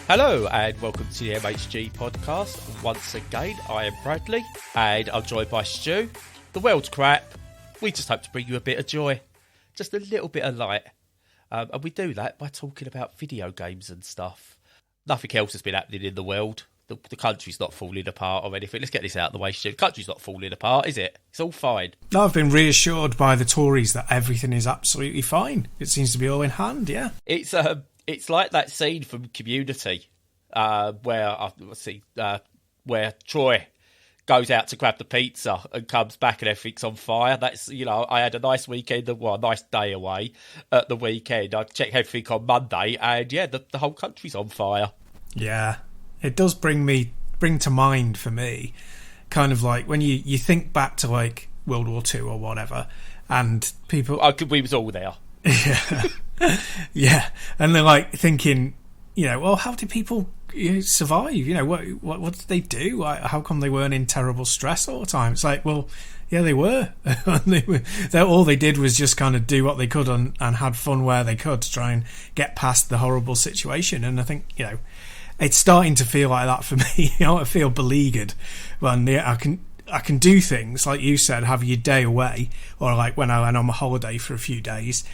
Hello and welcome to the MHG podcast. Once again, I am Bradley and I'm joined by Stu. The world's crap. We just hope to bring you a bit of joy, just a little bit of light. And we do that by talking about video games and stuff. Nothing else has been happening in the world. The country's not falling apart or anything. Let's get this out of the way, Stu. The country's not falling apart, is it? It's all fine. I've been reassured by the Tories that everything is absolutely fine. It seems to be all in hand, yeah. It's like that scene from Community where Troy goes out to grab the pizza and comes back and everything's on fire. That's, I had a nice weekend, a nice day away at the weekend. I checked everything on Monday and, the whole country's on fire. Yeah, it does bring to mind for me, kind of like when you think back to like World War II or whatever, and people... we was all there. Yeah. Yeah, and they're like thinking, well, how did people survive? What did they do? How come they weren't in terrible stress all the time? It's like, well, yeah, they were. All they did was just kind of do what they could and had fun where they could to try and get past the horrible situation. And I think, it's starting to feel like that for me. I feel beleaguered when I can do things like you said, have your day away, or like when I went on my holiday for a few days.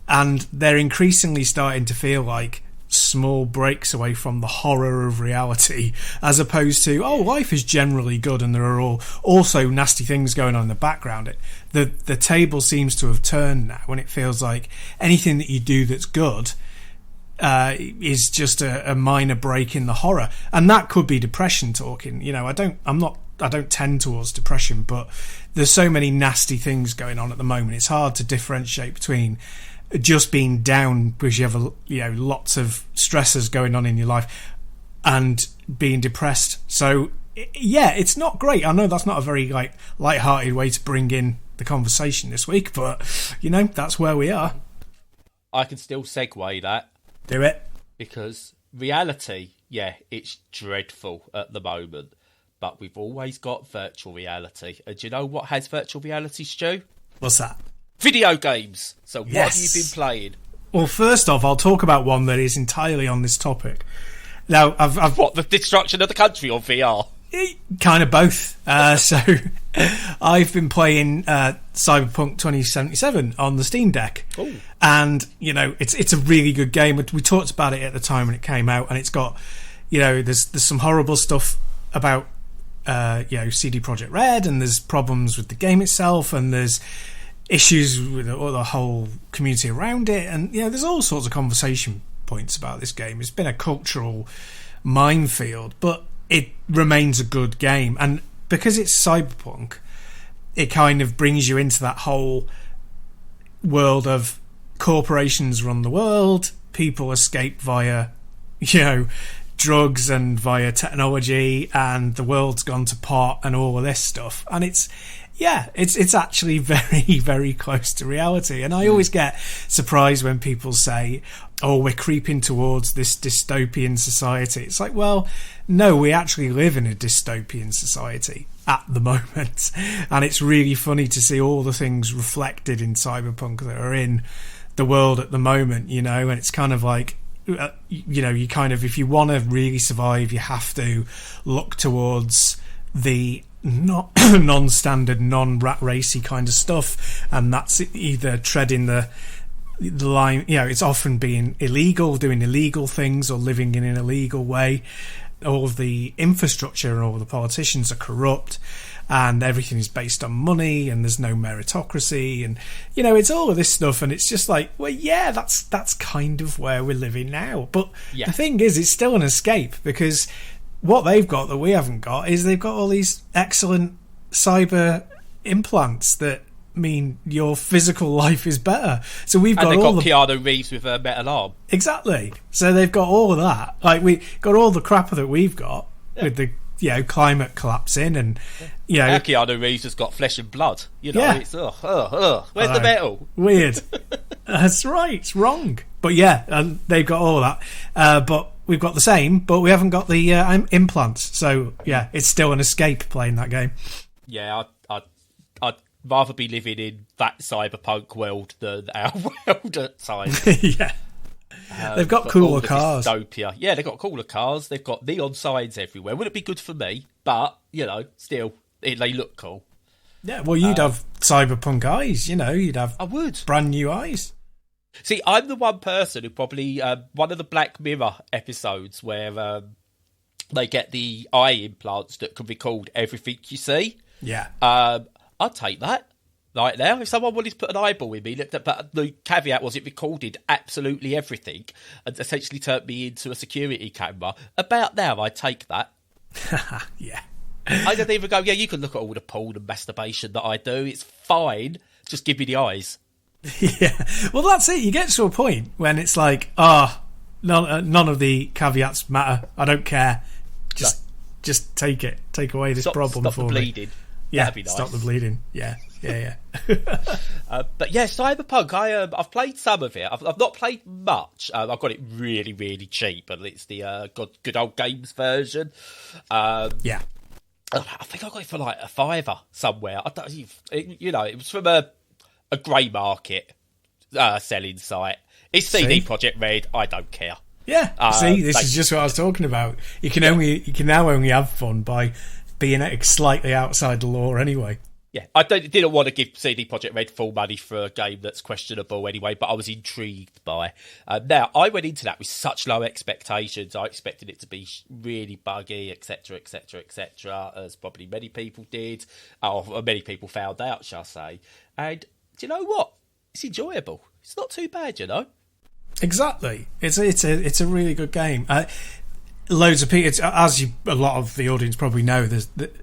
And they're increasingly starting to feel like small breaks away from the horror of reality, as opposed to, life is generally good and there are also nasty things going on in the background. The table seems to have turned now, and it feels like anything that you do that's good is just a minor break in the horror. And that could be depression talking. I don't tend towards depression, but there's so many nasty things going on at the moment. It's hard to differentiate between just being down because you have lots of stresses going on in your life and being depressed. So yeah, it's not great. I know that's not a very light-hearted way to bring in the conversation this week, but that's where we are. I can still segue that. Do it. Because reality, it's dreadful at the moment, but we've always got virtual reality. And do you know what has virtual reality, Stu? What's that? Video games. So what have you been playing? Well, first off, I'll talk about one that is entirely on this topic. Now, I've what, the destruction of the country on VR? Kind of both. So I've been playing Cyberpunk 2077 on the Steam Deck. Ooh. And it's a really good game. We talked about it at the time when it came out, and it's got there's some horrible stuff about CD Projekt Red, and there's problems with the game itself, and there's issues with the whole community around it, and there's all sorts of conversation points about this game. It's been a cultural minefield, but it remains a good game. And because it's Cyberpunk, it kind of brings you into that whole world of corporations run the world, people escape via drugs and via technology, and the world's gone to pot and all of this stuff. And it's actually very, very close to reality. And I always get surprised when people say, we're creeping towards this dystopian society. It's like, well, no, we actually live in a dystopian society at the moment. And it's really funny to see all the things reflected in Cyberpunk that are in the world at the moment, and it's kind of like, you kind of, if you want to really survive, you have to look towards the not non-standard, non-rat racy kind of stuff, and that's either treading the line. It's often being illegal, doing illegal things, or living in an illegal way. All of the infrastructure and all the politicians are corrupt, and everything is based on money, and there's no meritocracy, and it's all of this stuff. And it's just like, well, that's kind of where we're living now. But the thing is, it's still an escape, because what they've got that we haven't got is they've got all these excellent cyber implants that mean your physical life is better. So we've got Keanu Reeves with a metal arm. Exactly. So they've got all of that. Like, we got all the crap that we've got with the climate collapsing, and Our Keanu Reeves has got flesh and blood. It's where's the metal? Weird. That's right. It's wrong. But and they've got all of that. But we've got the same, but we haven't got the implants. So it's still an escape playing that game. I'd rather be living in that cyberpunk world than our world at times. They've got for cooler all the cars. Dystopia. Yeah, they've got cooler cars. They've got neon signs everywhere. Wouldn't it be good for me? But, still, they look cool. Yeah, well, you'd have Cyberpunk eyes, you'd have I would. brand new eyes. See, I'm the one person who probably, one of the Black Mirror episodes where they get the eye implants that can record everything you see. Yeah. I'd take that right now. If someone wanted to put an eyeball in me, but the caveat was it recorded absolutely everything and essentially turned me into a security camera, about now I'd take that. Yeah. I don't even go, yeah, you can look at all the porn and masturbation that I do. It's fine. Just give me the eyes. Yeah. Well, that's it. You get to a point when it's like, none of the caveats matter. I don't care. Just take it. Take away this problem stop for the me. bleeding. Yeah, that'd be nice. Stop the bleeding. Yeah. But yeah, Cyberpunk. I've played some of it. I've not played much. I've got it really, really cheap, and it's the good old games version. Yeah. I think I got it for like $5 somewhere. It was from a grey market selling site. It's CD Projekt Red. I don't care. Yeah. This is just what I was talking about. You can now only have fun by being slightly outside the law anyway. Yeah, I didn't want to give CD Projekt Red full money for a game that's questionable anyway, but I was intrigued by. Now, I went into that with such low expectations. I expected it to be really buggy, etc., etc., etc., as probably many people did, or many people found out, shall I say. And do you know what? It's enjoyable. It's not too bad, Exactly. It's a really good game. Loads of people, a lot of the audience probably know,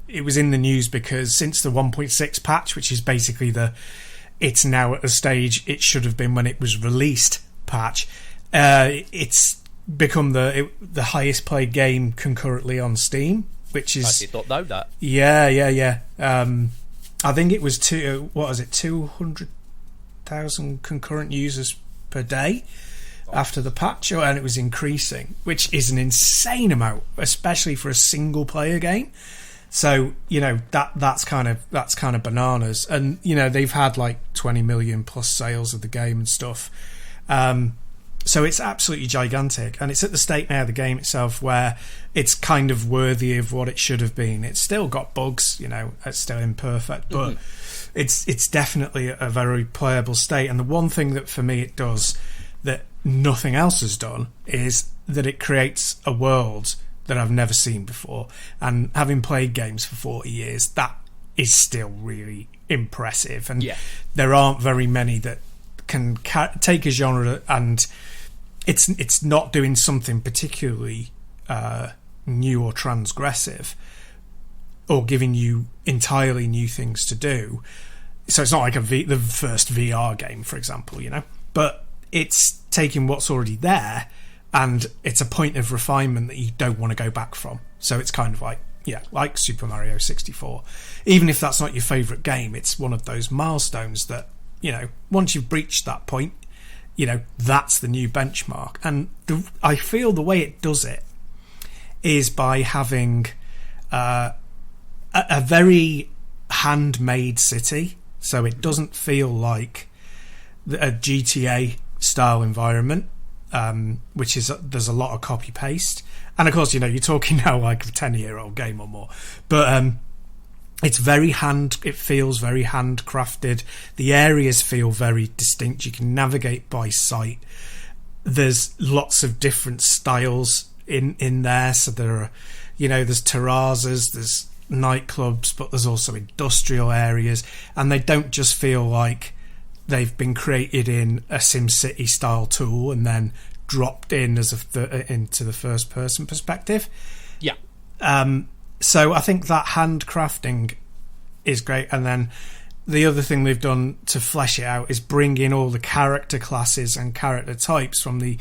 it was in the news because since the 1.6 patch, which is basically it's now at the stage it should have been when it was released patch, it's become the highest played game concurrently on Steam, which is... I did not know that. Yeah. I think it was 200,000 concurrent users per day after the patch, and it was increasing, which is an insane amount, especially for a single player game. So that's kind of bananas, and they've had like 20 million plus sales of the game and stuff. So it's absolutely gigantic, and it's at the state now, the game itself, where it's kind of worthy of what it should have been. It's still got bugs, it's still imperfect, but it's definitely a very playable state. And the one thing that for me it does that nothing else has done is that it creates a world that I've never seen before. And having played games for 40 years, that is still really impressive. And there aren't very many that can take a genre and it's not doing something particularly new or transgressive or giving you entirely new things to do. So it's not like the first VR game, for example, but it's taking what's already there and it's a point of refinement that you don't want to go back from. So it's kind of like Super Mario 64. Even if that's not your favourite game, it's one of those milestones that, once you've breached that point, that's the new benchmark. And I feel the way it does it is by having a very handmade city. So it doesn't feel like a GTA style environment, which is there's a lot of copy paste, and of course you're talking now like a 10-year-old game or more, but it feels very handcrafted. The areas feel very distinct. You can navigate by sight. There's lots of different styles in there, so there are there's terrazas, there's nightclubs, but there's also industrial areas, and they don't just feel like they've been created in a SimCity style tool and then dropped in as into the first person perspective. Yeah. So I think that handcrafting is great, and then the other thing they've done to flesh it out is bring in all the character classes and character types from the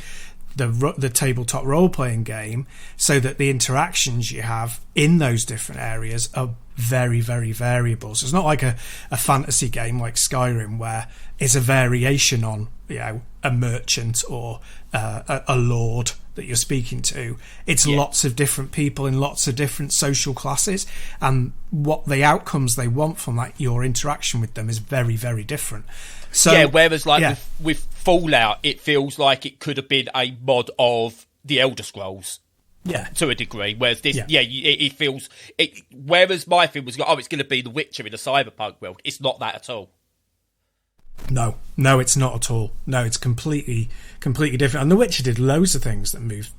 tabletop role playing game, so that the interactions you have in those different areas are very, very variable. So it's not like a fantasy game like Skyrim where it's a variation on, a merchant or a lord that you're speaking to. It's lots of different people in lots of different social classes, and what the outcomes they want from your interaction with them is very, very different. So whereas with Fallout, it feels like it could have been a mod of the Elder Scrolls. Yeah, to a degree. Whereas this, it feels. Whereas my thing was, it's going to be The Witcher in a cyberpunk world. It's not that at all. No, it's not at all. No, it's completely different. And The Witcher did loads of things that moved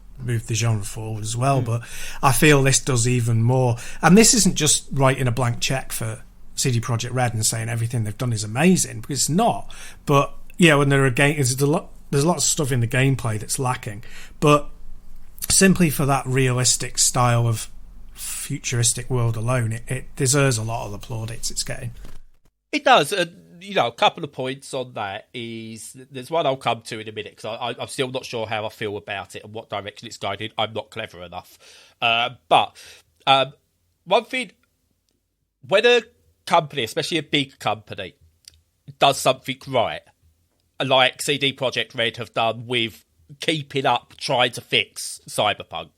the genre forward as well. But I feel this does even more. And this isn't just writing a blank check for CD Projekt Red and saying everything they've done is amazing, because it's not. But when there are there's lots of stuff in the gameplay that's lacking, but simply for that realistic style of futuristic world alone, it deserves a lot of the plaudits it's getting. It does. A couple of points on that is, there's one I'll come to in a minute, because I'm still not sure how I feel about it and what direction it's going in. I'm not clever enough. But one thing, when a company, especially a big company, does something right, like CD Projekt Red have done with keeping up, trying to fix Cyberpunk,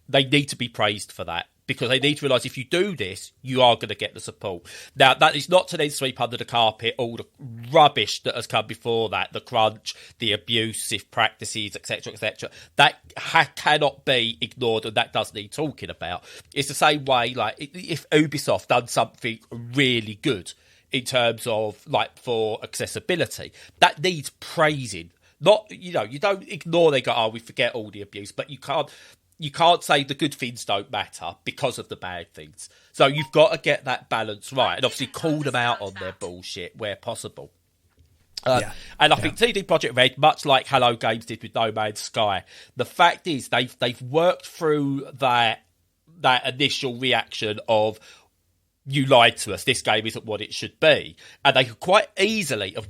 they need to be praised for that, because they need to realise if you do this, you are going to get the support. Now, that is not to then sweep under the carpet all the rubbish that has come before that, the crunch, the abusive practices, etc., etc. That cannot be ignored, and that does need talking about. It's the same way, if Ubisoft done something really good in terms of, for accessibility, that needs praising. Not, you don't ignore, they go, we forget all the abuse, but you can't say the good things don't matter because of the bad things. So you've got to get that balance right, and obviously call them out on their bullshit where possible. And I think CD Projekt Red, much like Hello Games did with No Man's Sky, the fact is they've worked through that initial reaction of, you lied to us, this game isn't what it should be, and they could quite easily have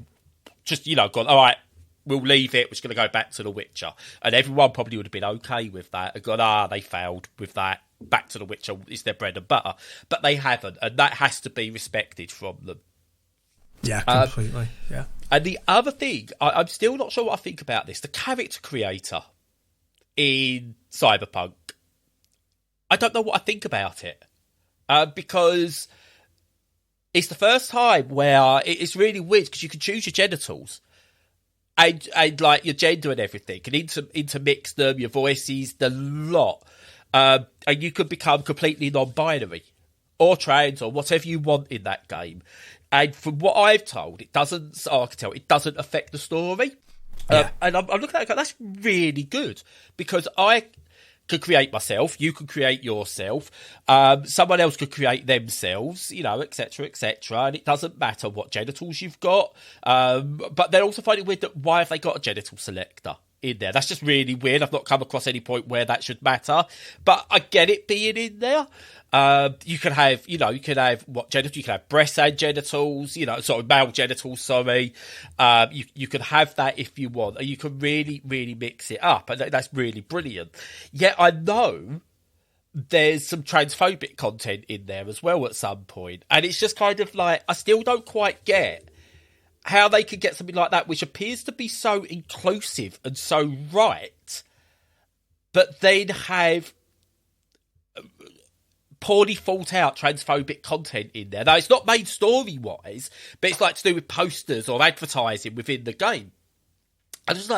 just gone, all right, we'll leave it, we're just going to go back to The Witcher. And everyone probably would have been okay with that and gone, they failed with that. Back to The Witcher is their bread and butter. But they haven't, and that has to be respected from them. Yeah, completely. Yeah. And the other thing, I'm still not sure what I think about this. The character creator in Cyberpunk, I don't know what I think about it. Because it's the first time where it's really weird, because you can choose your genitals. And your gender and everything, and intermix them, your voices, the lot. And you could become completely non-binary or trans or whatever you want in that game. And from what I've told, it doesn't affect the story. And I'm looking at it going, that's really good, because I could create myself, you could create yourself, someone else could create themselves, etc., etc., and it doesn't matter what genitals you've got. But they're also finding weird that why have they got a genital selector in there? That's just really weird. I've not come across any point where that should matter, but I get it being in there. You can have, what genitals? You can have breasts and genitals, male genitals, sorry. You can have that if you want, and you can really, really mix it up, and that's really brilliant. Yet I know there's some transphobic content in there as well at some point, and it's just kind of I still don't quite get how they could get something like that, which appears to be so inclusive and so right, but then have poorly thought out transphobic content in there. Now, it's not made story-wise, but it's to do with posters or advertising within the game. I'm just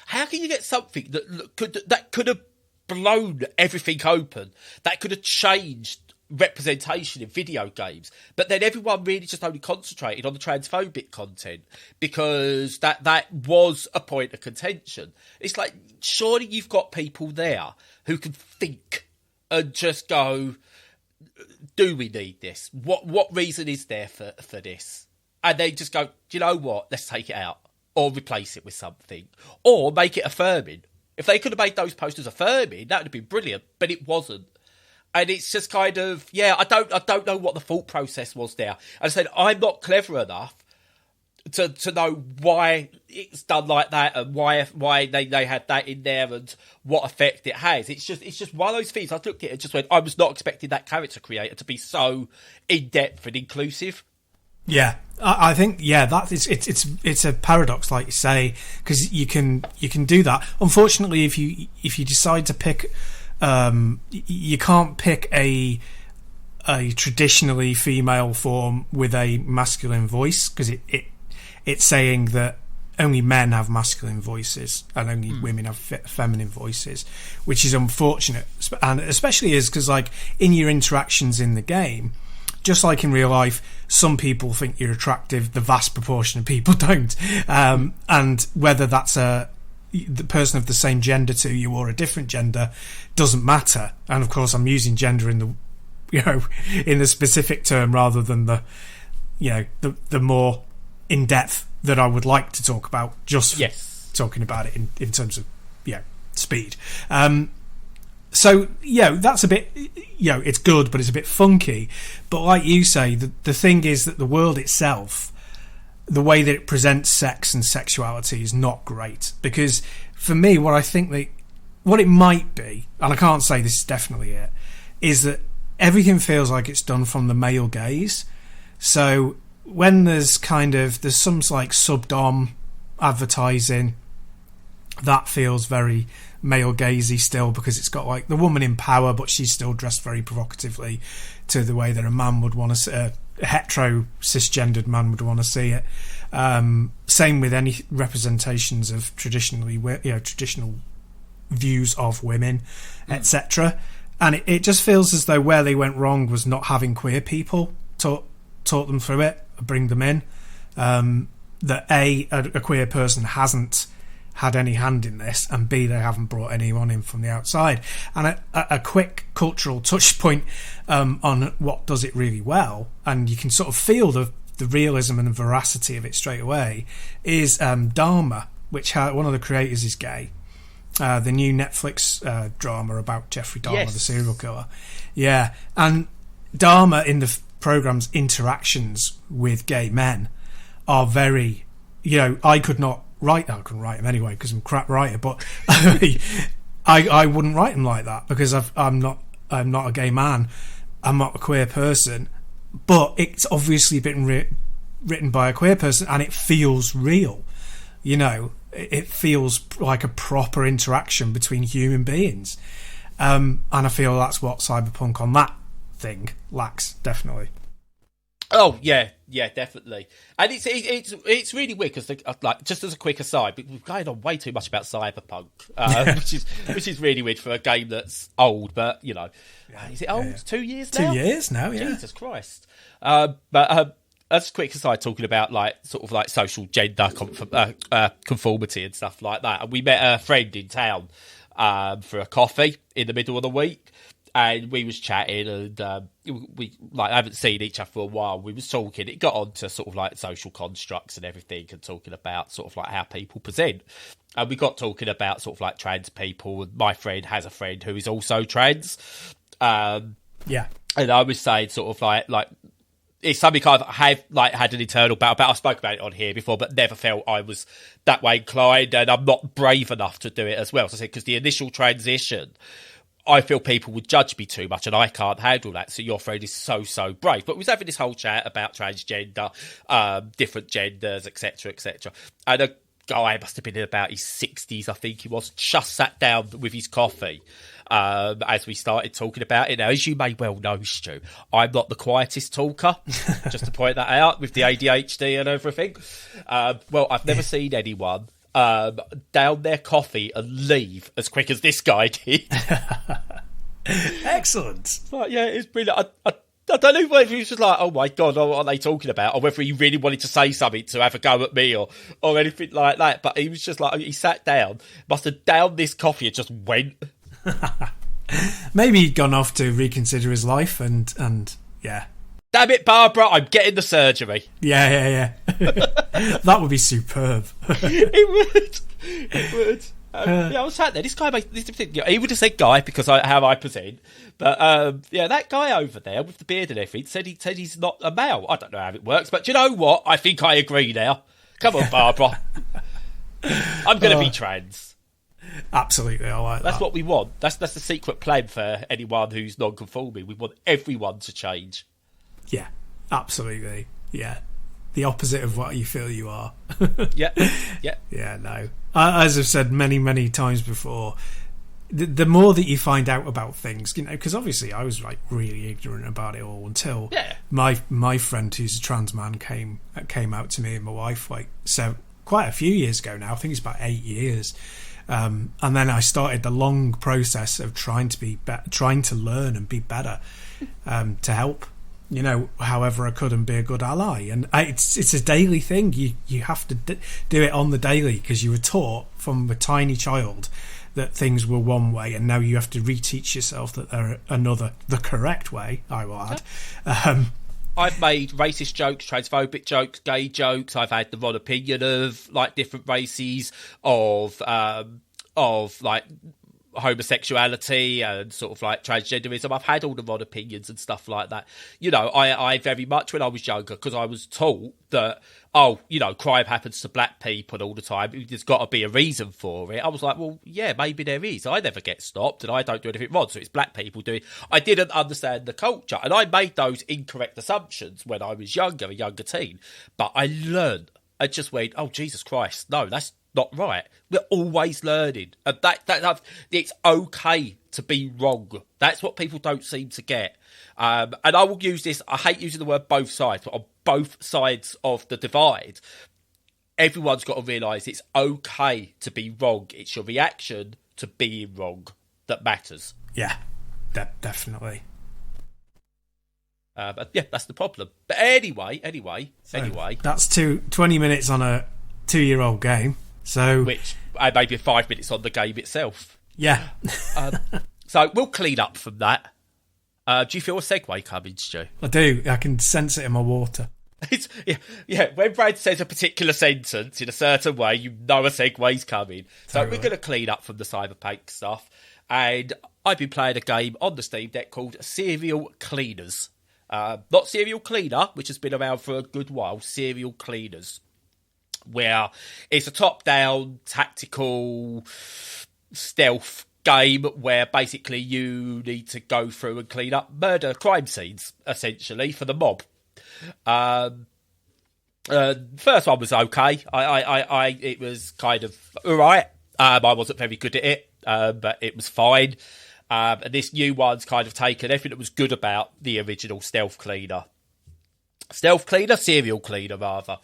how can you get something that could have blown everything open, that could have changed representation in video games, but then everyone really just only concentrated on the transphobic content because that was a point of contention. It's surely you've got people there who can think and just go, do we need this? What reason is there for this? And then just go, do you know what? Let's take it out or replace it with something or make it affirming. If they could have made those posters affirming, that would have been brilliant, but it wasn't. And it's just kind of, I don't know what the thought process was there. And I said, I'm not clever enough to know why it's done like that and why they had that in there and what effect it has. It's just one of those things. I looked at it and just went, I was not expecting that character creator to be so in depth and inclusive. Yeah, I think that is it's a paradox, like you say, because you can do that. Unfortunately, if you decide to pick, you can't pick a traditionally female form with a masculine voice, because it's saying that only men have masculine voices and only women have feminine voices, which is unfortunate, and especially is because, like, in your interactions in the game, just like in real life, some people think you're attractive, the vast proportion of people don't, and whether that's the person of the same gender to you or a different gender doesn't matter. And of course, I'm using gender in the specific term rather than the more in depth that I would like to talk about, just talking about it in terms of speed. So that's a bit, it's good, but it's a bit funky. But like you say, the thing is that the world itself, the way that it presents sex and sexuality is not great. Because for me, what it might be, and I can't say this is definitely it, is that everything feels like it's done from the male gaze. So when there's some like sub-dom advertising, that feels very male gazy still, because it's got like the woman in power, but she's still dressed very provocatively to the way that a man would want to see, a hetero cisgendered man would want to see it. Same with any representations of traditional views of women, etc. And it just feels as though where they went wrong was not having queer people taught them through it, bring them in. That a queer person hasn't had any hand in this, and B, they haven't brought anyone in from the outside. And a quick cultural touch point on what does it really well, and you can sort of feel the realism and the veracity of it straight away, is Dharma, which one of the creators is gay. The new Netflix drama about Jeffrey Dahmer, the serial killer. Yeah, and Dharma in the program's interactions with gay men are very, I couldn't write them anyway because I'm a crap writer, but I wouldn't write them like that because I'm not a gay man, I'm not a queer person, but it's obviously been written by a queer person and it feels real. It feels like a proper interaction between human beings, and I feel that's what Cyberpunk on that thing lacks, definitely. Oh yeah, definitely. And it's really weird because, like, just as a quick aside, we're going on way too much about Cyberpunk, which is really weird for a game that's old. But is it old? Yeah. 2 years now. 2 years now. Yeah. Jesus Christ. But as a quick aside, talking about like social gender conformity and stuff like that. And we met a friend in town for a coffee in the middle of the week. And we was chatting, and we haven't seen each other for a while. We was talking. It got on to sort of like social constructs and everything, and talking about sort of like how people present. And we got talking about sort of like trans people. And my friend has a friend who is also trans. And I was saying sort of like it's something I have had an internal battle about. I spoke about it on here before, but never felt I was that way inclined, and I'm not brave enough to do it as well. So I said, because the initial transition, I feel people would judge me too much and I can't handle that. So your friend is so brave. But we was having this whole chat about transgender, different genders, etc., etc. And a guy must have been in about his 60s, I think he was, just sat down with his coffee as we started talking about it. Now, as you may well know, Stu, I'm not the quietest talker, just to point that out, with the ADHD and everything. Well, I've never seen anyone down their coffee and leave as quick as this guy did. Excellent. But yeah, it's brilliant. I don't know whether he was just like, oh my God, what are they talking about? Or whether he really wanted to say something to have a go at me or anything like that. But he was just like, he sat down, must have downed this coffee and just went. Maybe he'd gone off to reconsider his life and yeah. Damn it, Barbara, I'm getting the surgery. Yeah. That would be superb. It would. I was sat there. This guy, he would have said guy because how I present. But that guy over there with the beard and everything said he's not a male. I don't know how it works, but do you know what? I think I agree now. Come on, Barbara. I'm going to be trans. Absolutely, I like that. That's what we want. That's the secret plan for anyone who's non-conforming. We want everyone to change. Yeah, absolutely. Yeah. The opposite of what you feel you are. Yeah. Yeah, no. As I've said many, many times before, the more that you find out about things, because obviously I was like really ignorant about it all until my friend who's a trans man came out to me and my wife quite a few years ago now. I think it's about 8 years. And then I started the long process of trying to learn and be better, to help, however I could and be a good ally. And it's a daily thing. You have to do it on the daily, because you were taught from a tiny child that things were one way, and now you have to reteach yourself that they're the correct way, I will add. I've made racist jokes, transphobic jokes, gay jokes. I've had the wrong opinion of like different races, of like homosexuality and sort of like transgenderism. I've had all the wrong opinions and stuff like that. I very much, when I was younger, because I was taught that, crime happens to black people all the time, there's got to be a reason for it. I was like, well, yeah, maybe there is. I never get stopped and I don't do anything wrong, so it's black people doing. I didn't understand the culture, and I made those incorrect assumptions when I was a younger teen. But I learned. I just went, oh, Jesus Christ, no, that's not right. We're always learning, and that it's okay to be wrong. That's what people don't seem to get. And I will use this. I hate using the word both sides, but on both sides of the divide, everyone's got to realise it's okay to be wrong. It's your reaction to being wrong that matters. Yeah, definitely. But yeah, that's the problem. But anyway. That's 20 minutes on a 2-year-old game. So, which maybe 5 minutes on the game itself. Yeah. So we'll clean up from that. Do you feel a segue coming, Stu? I do. I can sense it in my water. Yeah. When Brad says a particular sentence in a certain way, you know a segue's coming. So We're going to clean up from the Cyberpunk stuff. And I've been playing a game on the Steam Deck called Serial Cleaners. Not Serial Cleaner, which has been around for a good while. Serial Cleaners, where it's a top-down tactical stealth game where basically you need to go through and clean up murder crime scenes, essentially, for the mob. First one was okay. It was kind of alright. I wasn't very good at it, but it was fine. And this new one's kind of taken everything that was good about the original Serial Cleaner, rather,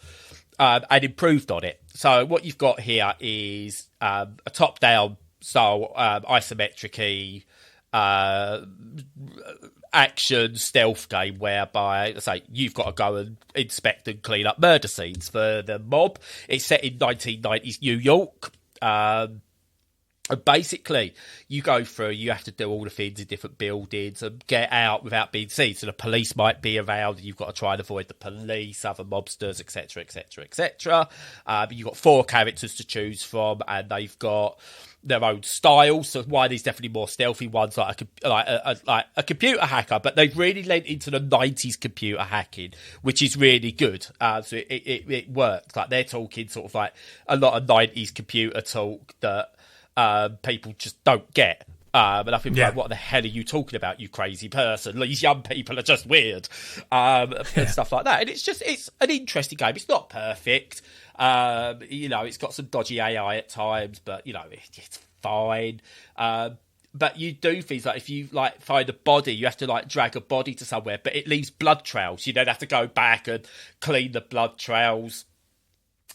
and improved on it. So what you've got here is a top-down style, isometric action stealth game whereby, you've got to go and inspect and clean up murder scenes for the mob. It's set in 1990s New York. And basically, you go through, you have to do all the things in different buildings and get out without being seen. So the police might be around, and you've got to try and avoid the police, other mobsters, etc., etc., etc. You've got 4 characters to choose from, and they've got their own style. So one is definitely more stealthy. One's like a computer hacker, but they've really lent into the 90s computer hacking, which is really good. So it works. Like, they're talking sort of like a lot of 90s computer talk that people just don't get. And I think, like, what the hell are you talking about, you crazy person? These young people are just weird, and stuff like that. And it's an interesting game. It's not perfect. It's got some dodgy AI at times, but it's fine. But you do things like, if you like find a body, you have to like drag a body to somewhere, but it leaves blood trails. You then have to go back and clean the blood trails.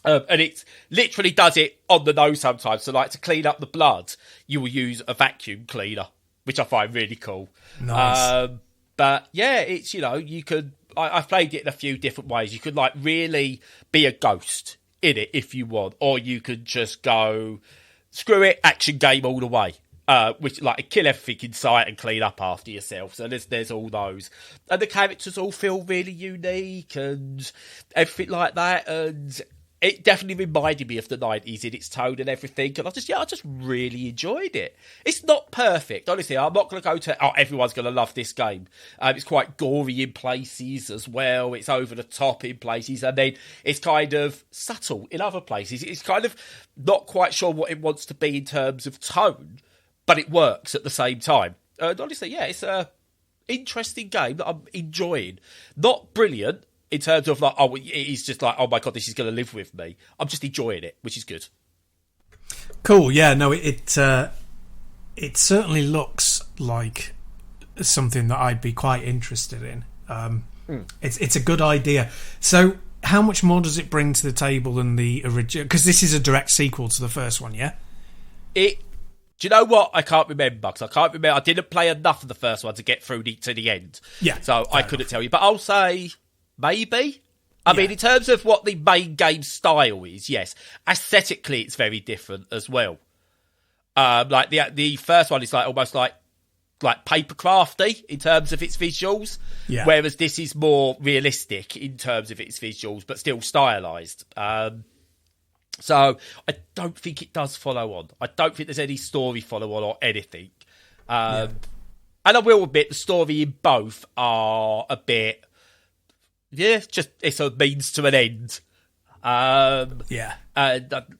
And it literally does it on the nose sometimes. So, like, to clean up the blood, you will use a vacuum cleaner, which I find really cool. Nice. But yeah, it's, you could. I've played it in a few different ways. You could like really be a ghost in it if you want, or you could just go screw it, action game all the way. Which, like, kill everything in sight and clean up after yourself. So there's all those, and the characters all feel really unique and everything like that. And it definitely reminded me of the 90s in its tone and everything. And I just really enjoyed it. It's not perfect. Honestly, I'm not going to go to, everyone's going to love this game. It's quite gory in places as well. It's over the top in places. And then it's kind of subtle in other places. It's kind of not quite sure what it wants to be in terms of tone, but it works at the same time. And honestly, yeah, it's a interesting game that I'm enjoying. Not brilliant. In terms of like, it's just like, oh my god, this is going to live with me. I'm just enjoying it, which is good. Cool, yeah, no, it certainly looks like something that I'd be quite interested in. It's a good idea. So, how much more does it bring to the table than the original? Because this is a direct sequel to the first one, yeah. Do you know what? I can't remember. I didn't play enough of the first one to get through to the end. Yeah, so I couldn't tell you, but I'll say. Maybe. I mean, in terms of what the main game style is, yes. Aesthetically, it's very different as well. Like the first one is like almost like paper crafty in terms of its visuals, whereas this is more realistic in terms of its visuals, but still stylized. So I don't think it does follow on. I don't think there's any story follow on or anything. And I will admit the story in both are a bit. Yeah, it's a means to an end. And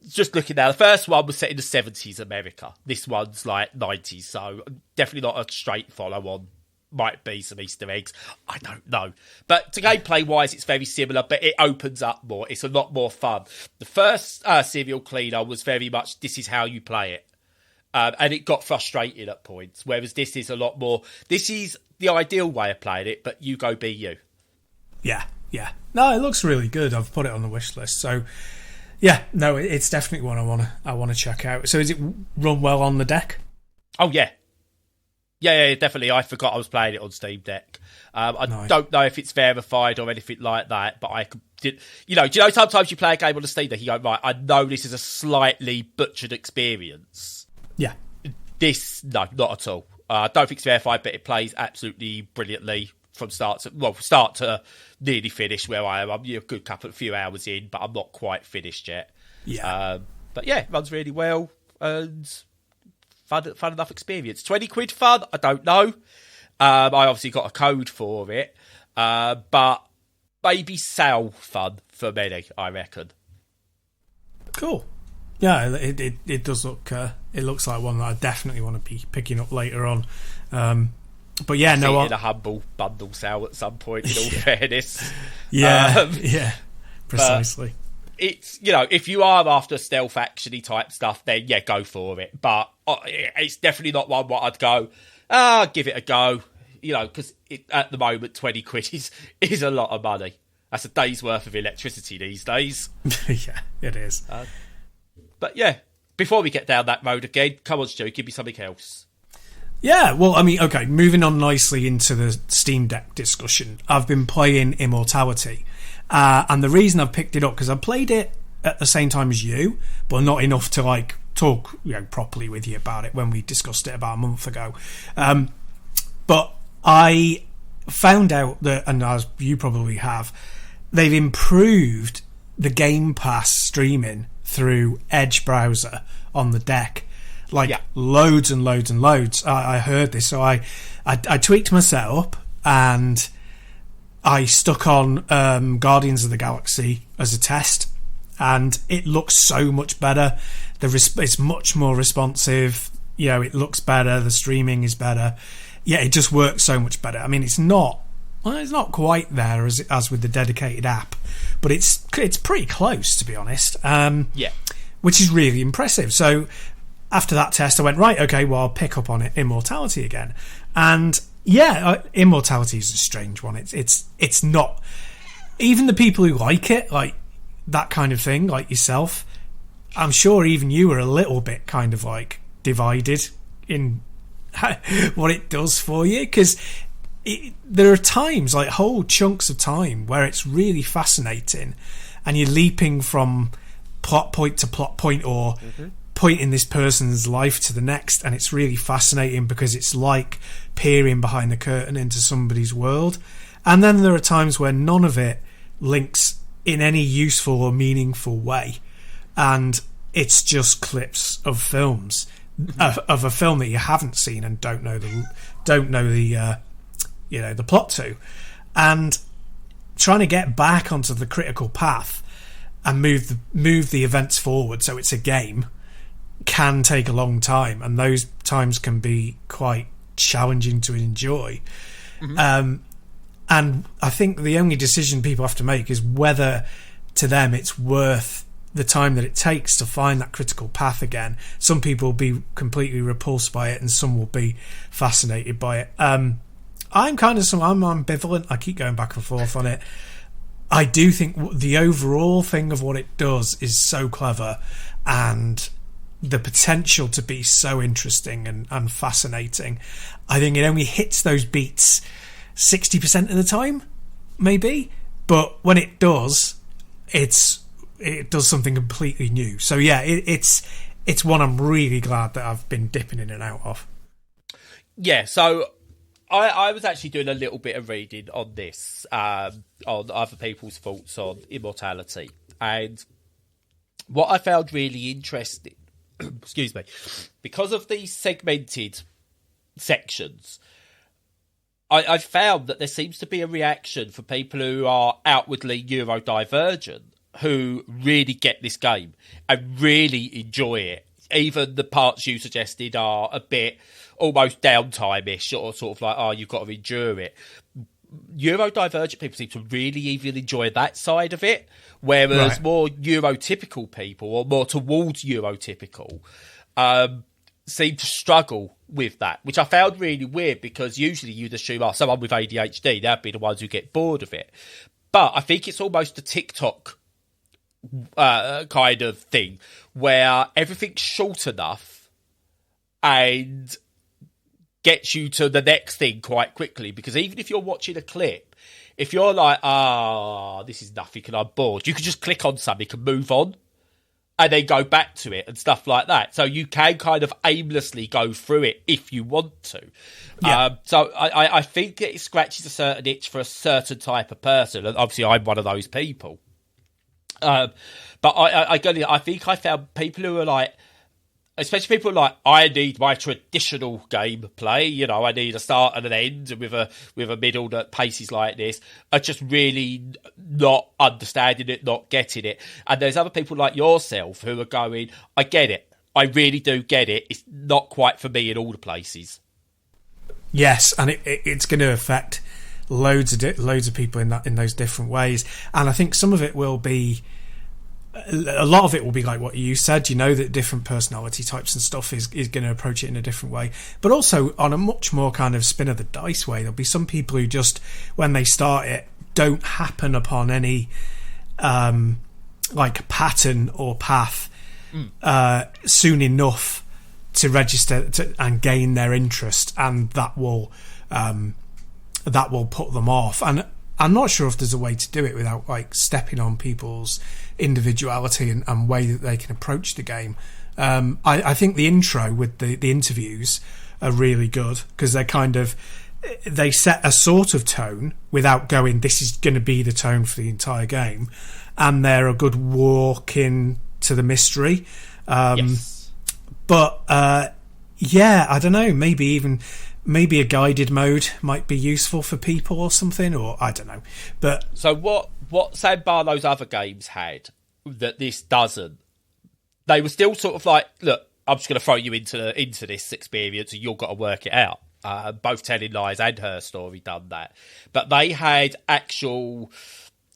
just looking now, the first one was set in the 70s America. This one's like 90s, so definitely not a straight follow-on. Might be some Easter eggs. I don't know. But to gameplay-wise, it's very similar, but it opens up more. It's a lot more fun. The first Serial Cleaner was very much, this is how you play it. And it got frustrating at points, whereas this is a lot more, this is the ideal way of playing it, but you go be you. Yeah. No, it looks really good. I've put it on the wish list. So, yeah, no, it's definitely one I want to check out. So, is it run well on the deck? Oh yeah, definitely. I forgot I was playing it on Steam Deck. I don't know if it's verified or anything like that, but do you know? Sometimes you play a game on the Steam Deck, you go, right, I know this is a slightly butchered experience. Yeah. This, no, not at all. I don't think it's verified, but it plays absolutely brilliantly. From start to nearly finish where I am. I'm a good few hours in, but I'm not quite finished yet. Yeah. But yeah, it runs really well and fun enough experience. £20 fun? I don't know. I obviously got a code for it, but maybe sell fun for many, I reckon. Cool. Yeah, it does look. It looks like one that I definitely want to be picking up later on. But yeah, in a humble bundle sale at some point. In all fairness, yeah, precisely. It's if you are after stealth actiony type stuff, then yeah, go for it. But it's definitely not one where I'd go. Give it a go. Because at the moment, £20 is a lot of money. That's a day's worth of electricity these days. Yeah, it is. But yeah, before we get down that road again, come on, Stu, give me something else. Yeah, well, I mean, okay, moving on nicely into the Steam Deck discussion. I've been playing Immortality. And the reason I've picked it up, because I played it at the same time as you, but not enough to, talk properly with you about it when we discussed it about a month ago. But I found out that, and as you probably have, they've improved the Game Pass streaming through Edge browser on the deck. Loads and loads and loads. I heard this, so I tweaked my setup and I stuck on Guardians of the Galaxy as a test, and it looks so much better. It's much more responsive. It looks better. The streaming is better. Yeah, it just works so much better. I mean, it's not quite there as with the dedicated app, but it's pretty close, to be honest. Which is really impressive. So. After that test, I went, right, okay, well, I'll pick up on it, Immortality again. And yeah, Immortality is a strange one. It's not, even the people who like it, like that kind of thing, like yourself, I'm sure even you were a little bit kind of divided in what it does for you. Because there are times, whole chunks of time, where it's really fascinating and you're leaping from plot point to plot point or... Mm-hmm. Point in this person's life to the next, and it's really fascinating because it's like peering behind the curtain into somebody's world. And then there are times where none of it links in any useful or meaningful way, and it's just clips of films of a film that you haven't seen and don't know the the plot to, and trying to get back onto the critical path and move the events forward so it's a game can take a long time, and those times can be quite challenging to enjoy. And I think the only decision people have to make is whether to them it's worth the time that it takes to find that critical path again. Some people will be completely repulsed by it and some will be fascinated by it. I'm ambivalent. I keep going back and forth on it. I do think the overall thing of what it does is so clever, and the potential to be so interesting and fascinating. I think it only hits those beats 60% of the time, maybe, but when it does, it does something completely new. So yeah, it's one I'm really glad that I've been dipping in and out of. Yeah, so I was actually doing a little bit of reading on this, on other people's thoughts on Immortality, and what I found really interesting, excuse me, because of these segmented sections, I found that there seems to be a reaction for people who are outwardly neurodivergent, who really get this game and really enjoy it. Even the parts you suggested are a bit almost downtime-ish, or sort of like, oh, you've got to endure it. Neurodivergent people seem to really even enjoy that side of it, whereas more neurotypical people, or more towards neurotypical, seem to struggle with that, which I found really weird, because usually you'd assume, oh, someone with ADHD, they'd be the ones who get bored of it. But I think it's almost a TikTok kind of thing, where everything's short enough and gets you to the next thing quite quickly. Because even if you're watching a clip, if you're like, this is nothing and I'm bored, you can just click on something and move on, and then go back to it and stuff like that. So you can kind of aimlessly go through it if you want to. Yeah. So I think it scratches a certain itch for a certain type of person. And obviously, I'm one of those people. But I think I found people who are like, especially people like, I need my traditional gameplay, I need a start and an end with a middle that paces like this, are just really not understanding it, not getting it. And there's other people like yourself who are going, I get it, I really do get it, it's not quite for me in all the places. Yes, and it's going to affect loads of people in those different ways. And I think some of it will be, a lot of it will be like what you said, that different personality types and stuff is going to approach it in a different way, but also on a much more kind of spin of the dice way. There'll be some people who just, when they start it, don't happen upon any like pattern or path soon enough to register and gain their interest, and that will put them off. And I'm not sure if there's a way to do it without like stepping on people's individuality and way that they can approach the game. I think the intro with the interviews are really good, because they set a sort of tone without going, this is going to be the tone for the entire game, and they're a good walk into the mystery. Yes. But yeah, I don't know, maybe a guided mode might be useful for people or something, or I don't know. But so what Sam Barlow's other games had that this doesn't, they were still sort of like, look, I'm just going to throw you into this experience and you've got to work it out. Both Telling Lies and Her Story done that. But they had actual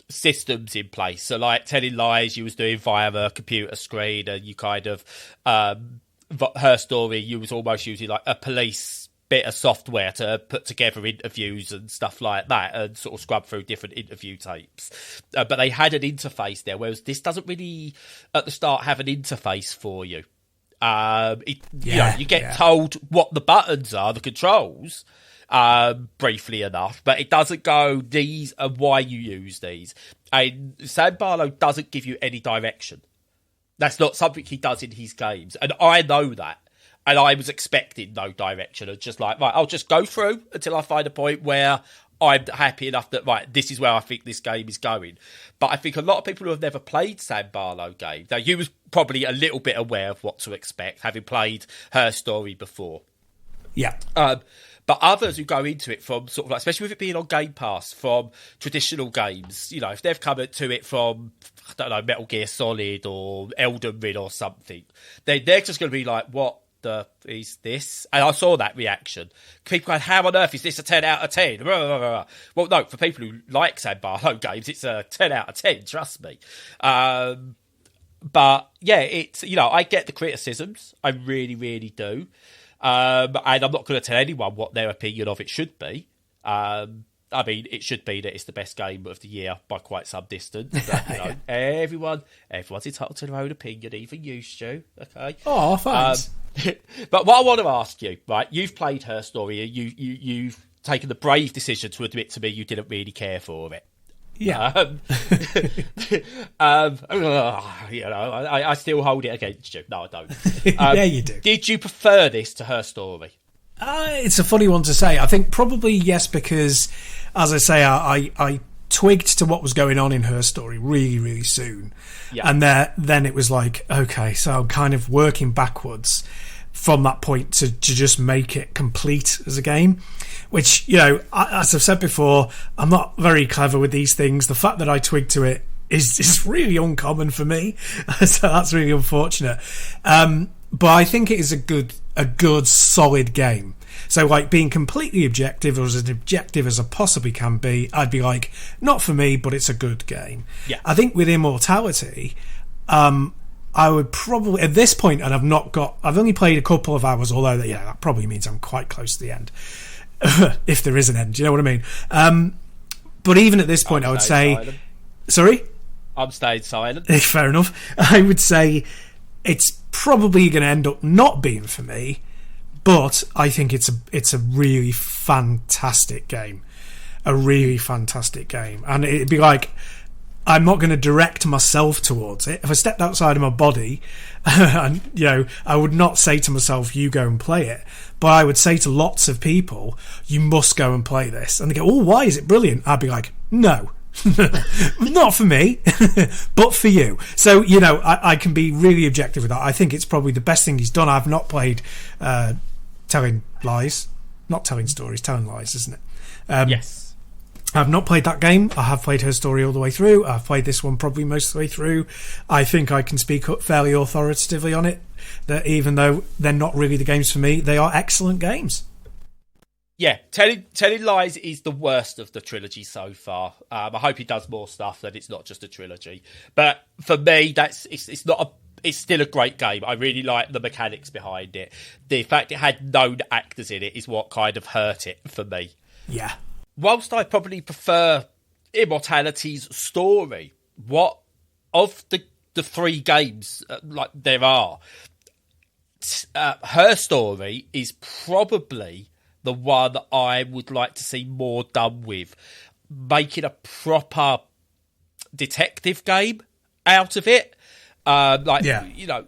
systems in place. So like Telling Lies, you was doing via a computer screen, and you kind of, Her Story, you was almost using like a police bit of software to put together interviews and stuff like that, and sort of scrub through different interview tapes. But they had an interface there, whereas this doesn't really, at the start, have an interface for you. You get told what the buttons are, the controls, briefly enough, but it doesn't go, these are why you use these. And Sam Barlow doesn't give you any direction. That's not something he does in his games, and I know that. And I was expecting no direction. It's just like, right, I'll just go through until I find a point where I'm happy enough that, right, this is where I think this game is going. But I think a lot of people who have never played Sam Barlow game, now you was probably a little bit aware of what to expect, having played Her Story before. Yeah. But others who go into it from sort of like, especially with it being on Game Pass, from traditional games, you know, if they've come to it from, I don't know, Metal Gear Solid or Elden Ring or something, they're just going to be like, what the is this? And I saw that reaction. People going, how on earth is this a 10 out of 10? Well, no, for people who like Sam Barlow games, it's a 10 out of 10, trust me. But yeah, it's, you know, I get the criticisms. I really, really do. And I'm not going to tell anyone what their opinion of it should be. I mean, it should be that it's the best game of the year by quite some distance. But, you know, everyone's entitled to their own opinion, even you, Stu. Okay. Oh, thanks. But what I want to ask you, right? You've played Her Story. You've taken the brave decision to admit to me you didn't really care for it. Yeah. You know, I still hold it against you. No, I don't. Yeah, you do. Did you prefer this to Her Story? It's a funny one to say. I think probably yes, because, as I say, I twigged to what was going on in Her Story really, really soon. Yeah. And then it was like, okay, so I'm kind of working backwards from that point to just make it complete as a game, which, you know, as I've said before, I'm not very clever with these things. The fact that I twigged to it is really uncommon for me, so that's really unfortunate. But I think it is a good solid game. So, like, being completely objective, or as objective as I possibly can be, I'd be like, not for me, but it's a good game. Yeah. I think with Immortality, I would probably, at this point, and I've only played a couple of hours, although that probably means I'm quite close to the end. If there is an end, do you know what I mean? But even at this point, I would say... Silent. Sorry? I'm staying silent. Fair enough. I would say it's probably going to end up not being for me, but I think it's a really fantastic game. A really fantastic game. And it'd be like, I'm not going to direct myself towards it. If I stepped outside of my body, and, you know, I would not say to myself, you go and play it. But I would say to lots of people, you must go and play this. And they go, oh, why is it brilliant? I'd be like, no. Not for me, but for you. So, you know, I can be really objective with that. I think it's probably the best thing he's done. I've not played Telling Lies. Not Telling Stories, Telling Lies, isn't it? Yes. I've not played that game. I have played Her Story all the way through. I've played this one probably most of the way through. I think I can speak up fairly authoritatively on it, that even though they're not really the games for me, they are excellent games. Yeah, Telling Lies is the worst of the trilogy so far. I hope he does more stuff, that it's not just a trilogy. But for me, it's still a great game. I really like the mechanics behind it. The fact it had known actors in it is what kind of hurt it for me. Yeah. Whilst I probably prefer Immortality's story, what of the three games like there are, Her Story is probably the one that I would like to see more done with, making a proper detective game out of it. You know,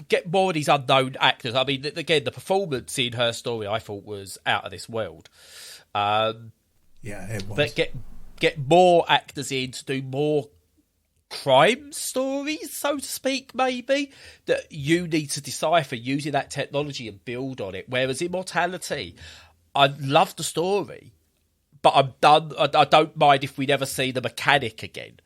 get more of these unknown actors. I mean, again, the performance in Her Story I thought was out of this world. Yeah, it was. But get more actors in to do more crime stories, so to speak, maybe, that you need to decipher using that technology and build on it. Whereas Immortality, I love the story, but I'm done. I don't mind if we never see the mechanic again.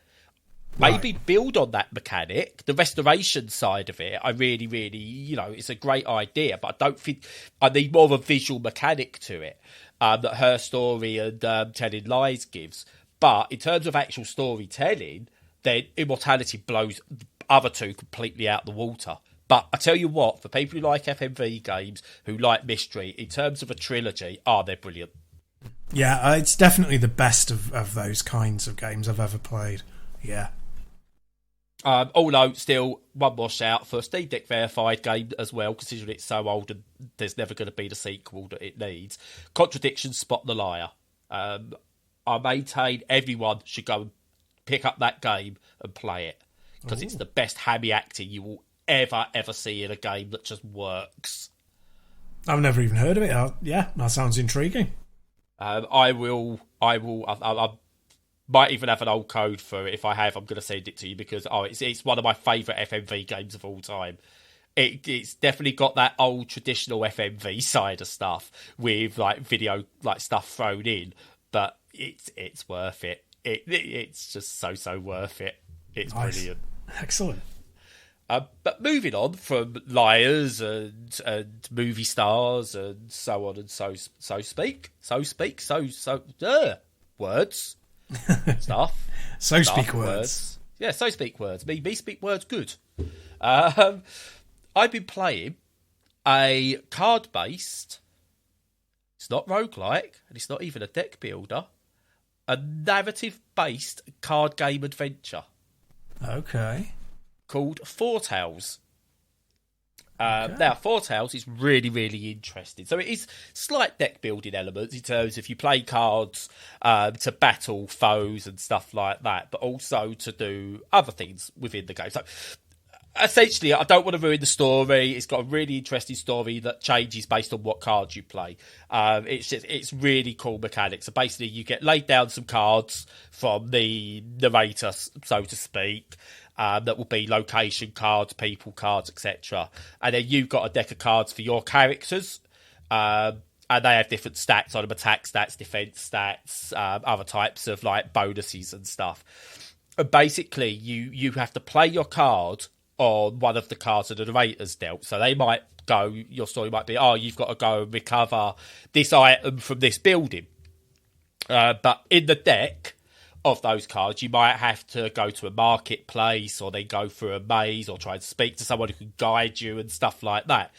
Maybe build on that mechanic, the restoration side of it. I really, really, you know, it's a great idea, but I don't think I need more of a visual mechanic to it that Her Story and Telling Lies gives. But in terms of actual storytelling, then Immortality blows the other two completely out the water. But I tell you what, for people who like FMV games, who like mystery, in terms of a trilogy, they're brilliant. Yeah, it's definitely the best of those kinds of games I've ever played. Yeah. Although, still, one more shout for a Steam Deck verified game as well, considering it's so old and there's never going to be the sequel that it needs. Contradiction, Spot the Liar. I maintain everyone should go and pick up that game and play it, because it's the best hammy acting you will ever see in a game that just works. I've never even heard of it. Yeah, that sounds intriguing. I will I will. I might even have an old code for it. If I have, I'm going to send it to you because it's one of my favourite FMV games of all time. It's definitely got that old traditional FMV side of stuff with like video like stuff thrown in, but it's worth it. It's just so worth it. It's nice. Brilliant. Excellent. But moving on from liars and movie stars and so on and so speak words stuff. So speak words. Yeah, so speak words. Me speak words good. I've been playing a card-based, it's not roguelike, and it's not even a deck builder, a narrative-based card game adventure. Okay. Called Foretales. Okay. Now, Foretales is really, really interesting. So it is slight deck building elements in terms of you play cards to battle foes and stuff like that, but also to do other things within the game. So essentially, I don't want to ruin the story. It's got a really interesting story that changes based on what cards you play. It's really cool mechanics. So basically, you get laid down some cards from the narrator, so to speak. That will be location cards, people cards, etc. And then you've got a deck of cards for your characters. And they have different stats on them, attack stats, defense stats, other types of like bonuses and stuff. And basically, you have to play your card on one of the cards that the narrator's dealt. So they might go, your story might be, you've got to go and recover this item from this building. But in the deck of those cards, you might have to go to a marketplace or then go through a maze or try and speak to someone who can guide you and stuff like that.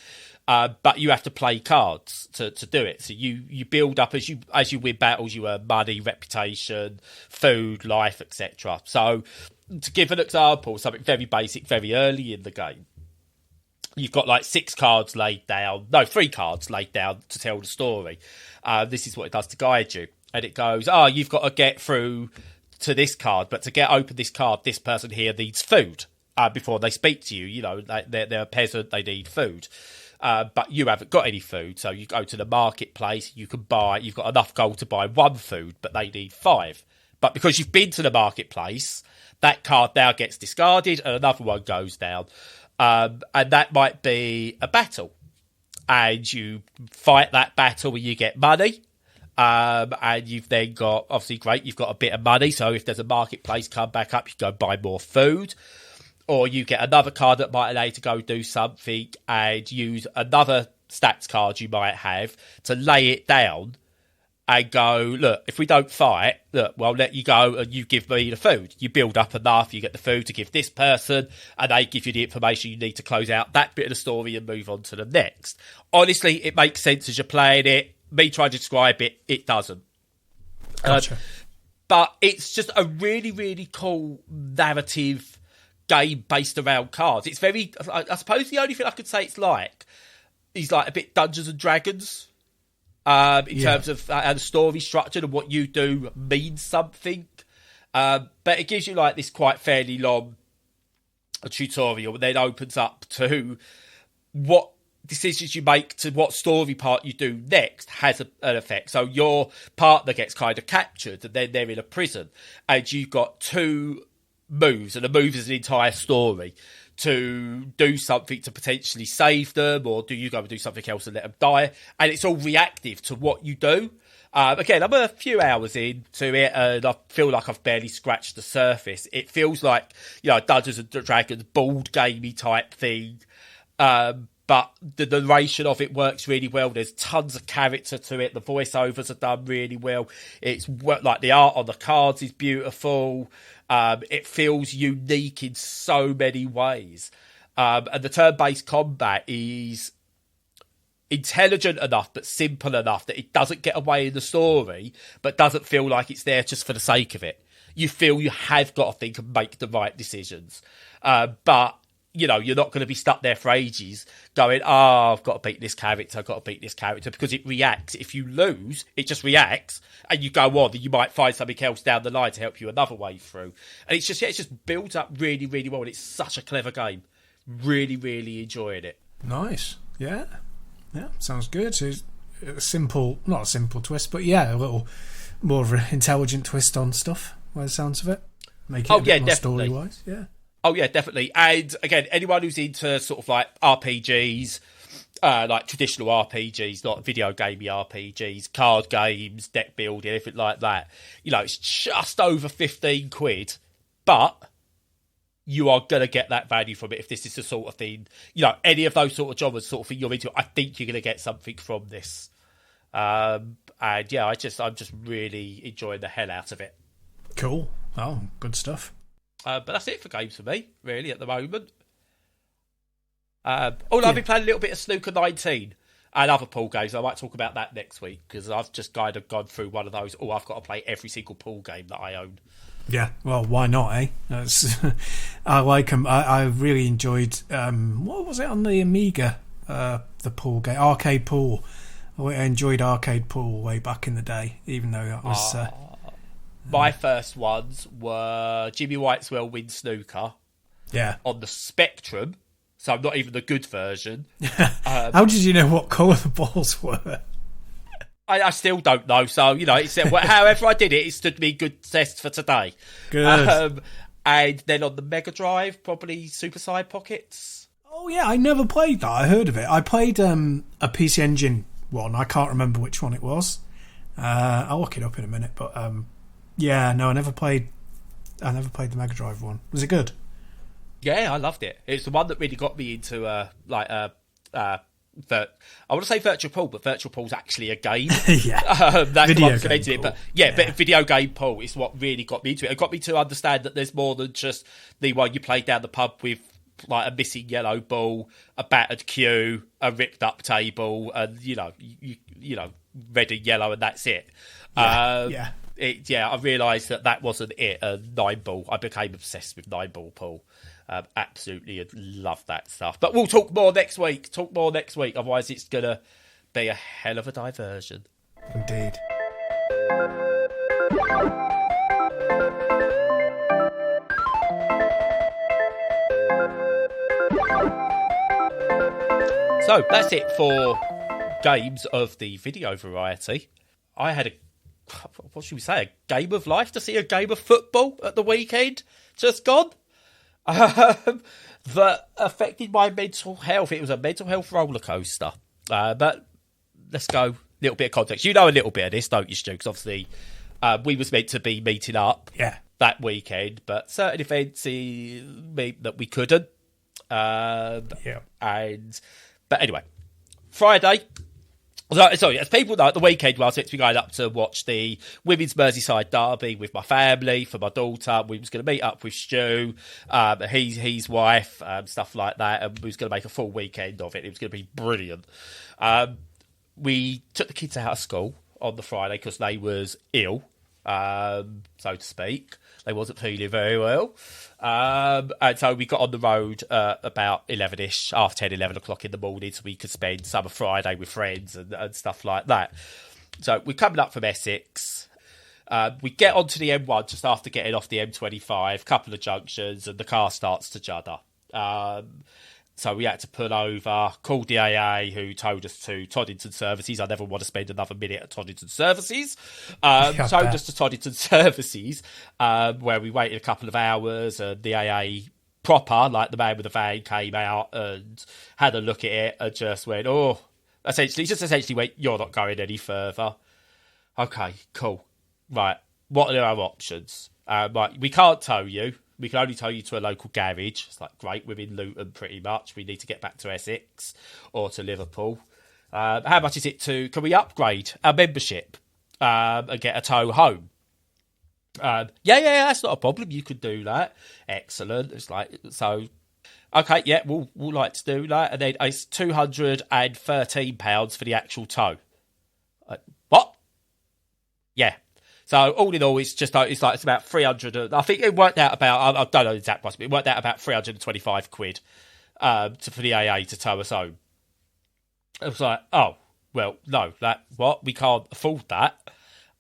But you have to play cards to do it. So you build up as you win battles, you earn money, reputation, food, life, etc. So to give an example, something very basic, very early in the game, you've got like 3 cards laid down to tell the story. This is what it does to guide you. And it goes, you've got to get through to this card, but to open this card, this person here needs food before they speak to you. You know, they're a peasant, they need food. But you haven't got any food, so you go to the marketplace, you've got enough gold to buy 1 food, but they need 5. But because you've been to the marketplace, that card now gets discarded and another one goes down. And that might be a battle. And you fight that battle where you get money. And you've then got, obviously great, you've got a bit of money, so if there's a marketplace come back up, you go buy more food, or you get another card that might allow you to go do something and use another stats card you might have to lay it down and go, look, if we don't fight, look, we'll let you go and you give me the food. You build up enough, you get the food to give this person, and they give you the information you need to close out that bit of the story and move on to the next. Honestly, it makes sense as you're playing it. Me trying to describe it, it doesn't. Gotcha. But it's just a really, really cool narrative game based around cards. It's very, I suppose the only thing I could say it's like is like a bit Dungeons and Dragons in terms of how the story's structured and what you do means something. But it gives you like this quite fairly long tutorial and then opens up to what decisions you make to what story part you do next has an effect. So your partner gets kind of captured and then they're in a prison and you've got 2 moves, and a move is an entire story to do something to potentially save them, or do you go and do something else and let them die, and it's all reactive to what you do. Again, I'm a few hours into it and I feel like I've barely scratched the surface. It feels like, you know, Dungeons and Dragons board gamey type thing, but the narration of it works really well. There's tons of character to it. The voiceovers are done really well. It's like the art on the cards is beautiful. It feels unique in so many ways. And the turn-based combat is intelligent enough but simple enough that it doesn't get away in the story, but doesn't feel like it's there just for the sake of it. You feel you have got to think and make the right decisions. But you know, you're not going to be stuck there for ages going, I've got to beat this character, because it reacts. If you lose, it just reacts, and you go on, and you might find something else down the line to help you another way through. And it's just built up really, really well, and it's such a clever game. Really, really enjoying it. Nice. Yeah, sounds good. So a simple, not a simple twist, but yeah, a little more of an intelligent twist on stuff, by the sounds of it. Make it a bit more story-wise, yeah. Oh, yeah, definitely. And, again, anyone who's into sort of, like, RPGs, like traditional RPGs, not video gamey RPGs, card games, deck building, anything like that, you know, it's just over 15 quid, but you are going to get that value from it if this is the sort of thing, you know, any of those sort of genres sort of thing you're into. I think you're going to get something from this. And yeah, I'm just really enjoying the hell out of it. Cool. Oh, good stuff. But that's it for games for me, really, at the moment. I've been playing a little bit of Snooker 19 and other pool games. I might talk about that next week because I've just kind of gone through one of those. I've got to play every single pool game that I own. Yeah, well, why not, eh? I like them. I really enjoyed, what was it on the Amiga, the pool game, Arcade Pool. I enjoyed Arcade Pool way back in the day, even though that was... my first ones were Jimmy White's Well Win Snooker. Yeah. On the Spectrum, so I'm not even the good version. How did you know what colour the balls were? I still don't know, so, you know, it's however I did it, it stood me good test for today. Good. And then on the Mega Drive, probably Super Side Pockets. Oh, yeah, I never played that. I heard of it. I played a PC Engine one. I can't remember which one it was. I'll look it up in a minute, but yeah, no, I never played the Mega Drive one. Was it good? Yeah, I loved it. It's the one that really got me into I want to say Virtual Pool, but Virtual Pool's actually a game. Yeah, that's video what game into it. pool. But yeah, but video game pool is what really got me into it. It got me to understand that there's more than just the one you play down the pub with, like a missing yellow ball, a battered cue, a ripped up table, and you know, red and yellow, and that's it. Yeah. I realised that wasn't it. 9-ball. I became obsessed with 9-ball pool. Absolutely love that stuff. But we'll talk more next week. Otherwise, it's going to be a hell of a diversion. Indeed. So that's it for games of the video variety. I had what should we say, a game of life to see a game of football at the weekend just gone. That affected my mental health. It was a mental health roller coaster. But let's go a little bit of context. You know a little bit of this, don't you, Stu? Because obviously we was meant to be meeting up that weekend, but certain events meant that we couldn't. But anyway, Friday. Sorry, as people know, at the weekend, I was meant to be going up to watch the Women's Merseyside Derby with my family, for my daughter. We was going to meet up with Stu, his wife, stuff like that, and we was going to make a full weekend of it. It was going to be brilliant. We took the kids out of school on the Friday because they was ill, so to speak. They wasn't feeling very well. And so we got on the road about 11ish, 10:30, 11 o'clock in the morning, so we could spend summer Friday with friends and stuff like that. So we're coming up from Essex. We get onto the M1 just after getting off the M25, couple of junctions, and the car starts to judder. So we had to pull over, called the AA, who told us to Toddington Services. I never want to spend another minute at Toddington Services. Told us to Toddington Services, where we waited a couple of hours, and the AA proper, like the man with the van, came out and had a look at it and just went, essentially went, you're not going any further. Okay, cool. Right, what are our options? Right, we can't tow you. We can only tow you to a local garage. It's like, great, we're in Luton pretty much. We need to get back to Essex or to Liverpool. How much is it can we upgrade our membership and get a tow home? That's not a problem. You could do that. Excellent. It's like, so, okay, yeah, we'll like to do that. And then it's £213 for the actual tow. What? Yeah. So all in all, it's about 300. I think it worked out about, I don't know the exact price, but it worked out about 325 quid for the AA to tow us home. I was like, oh, well, no, we can't afford that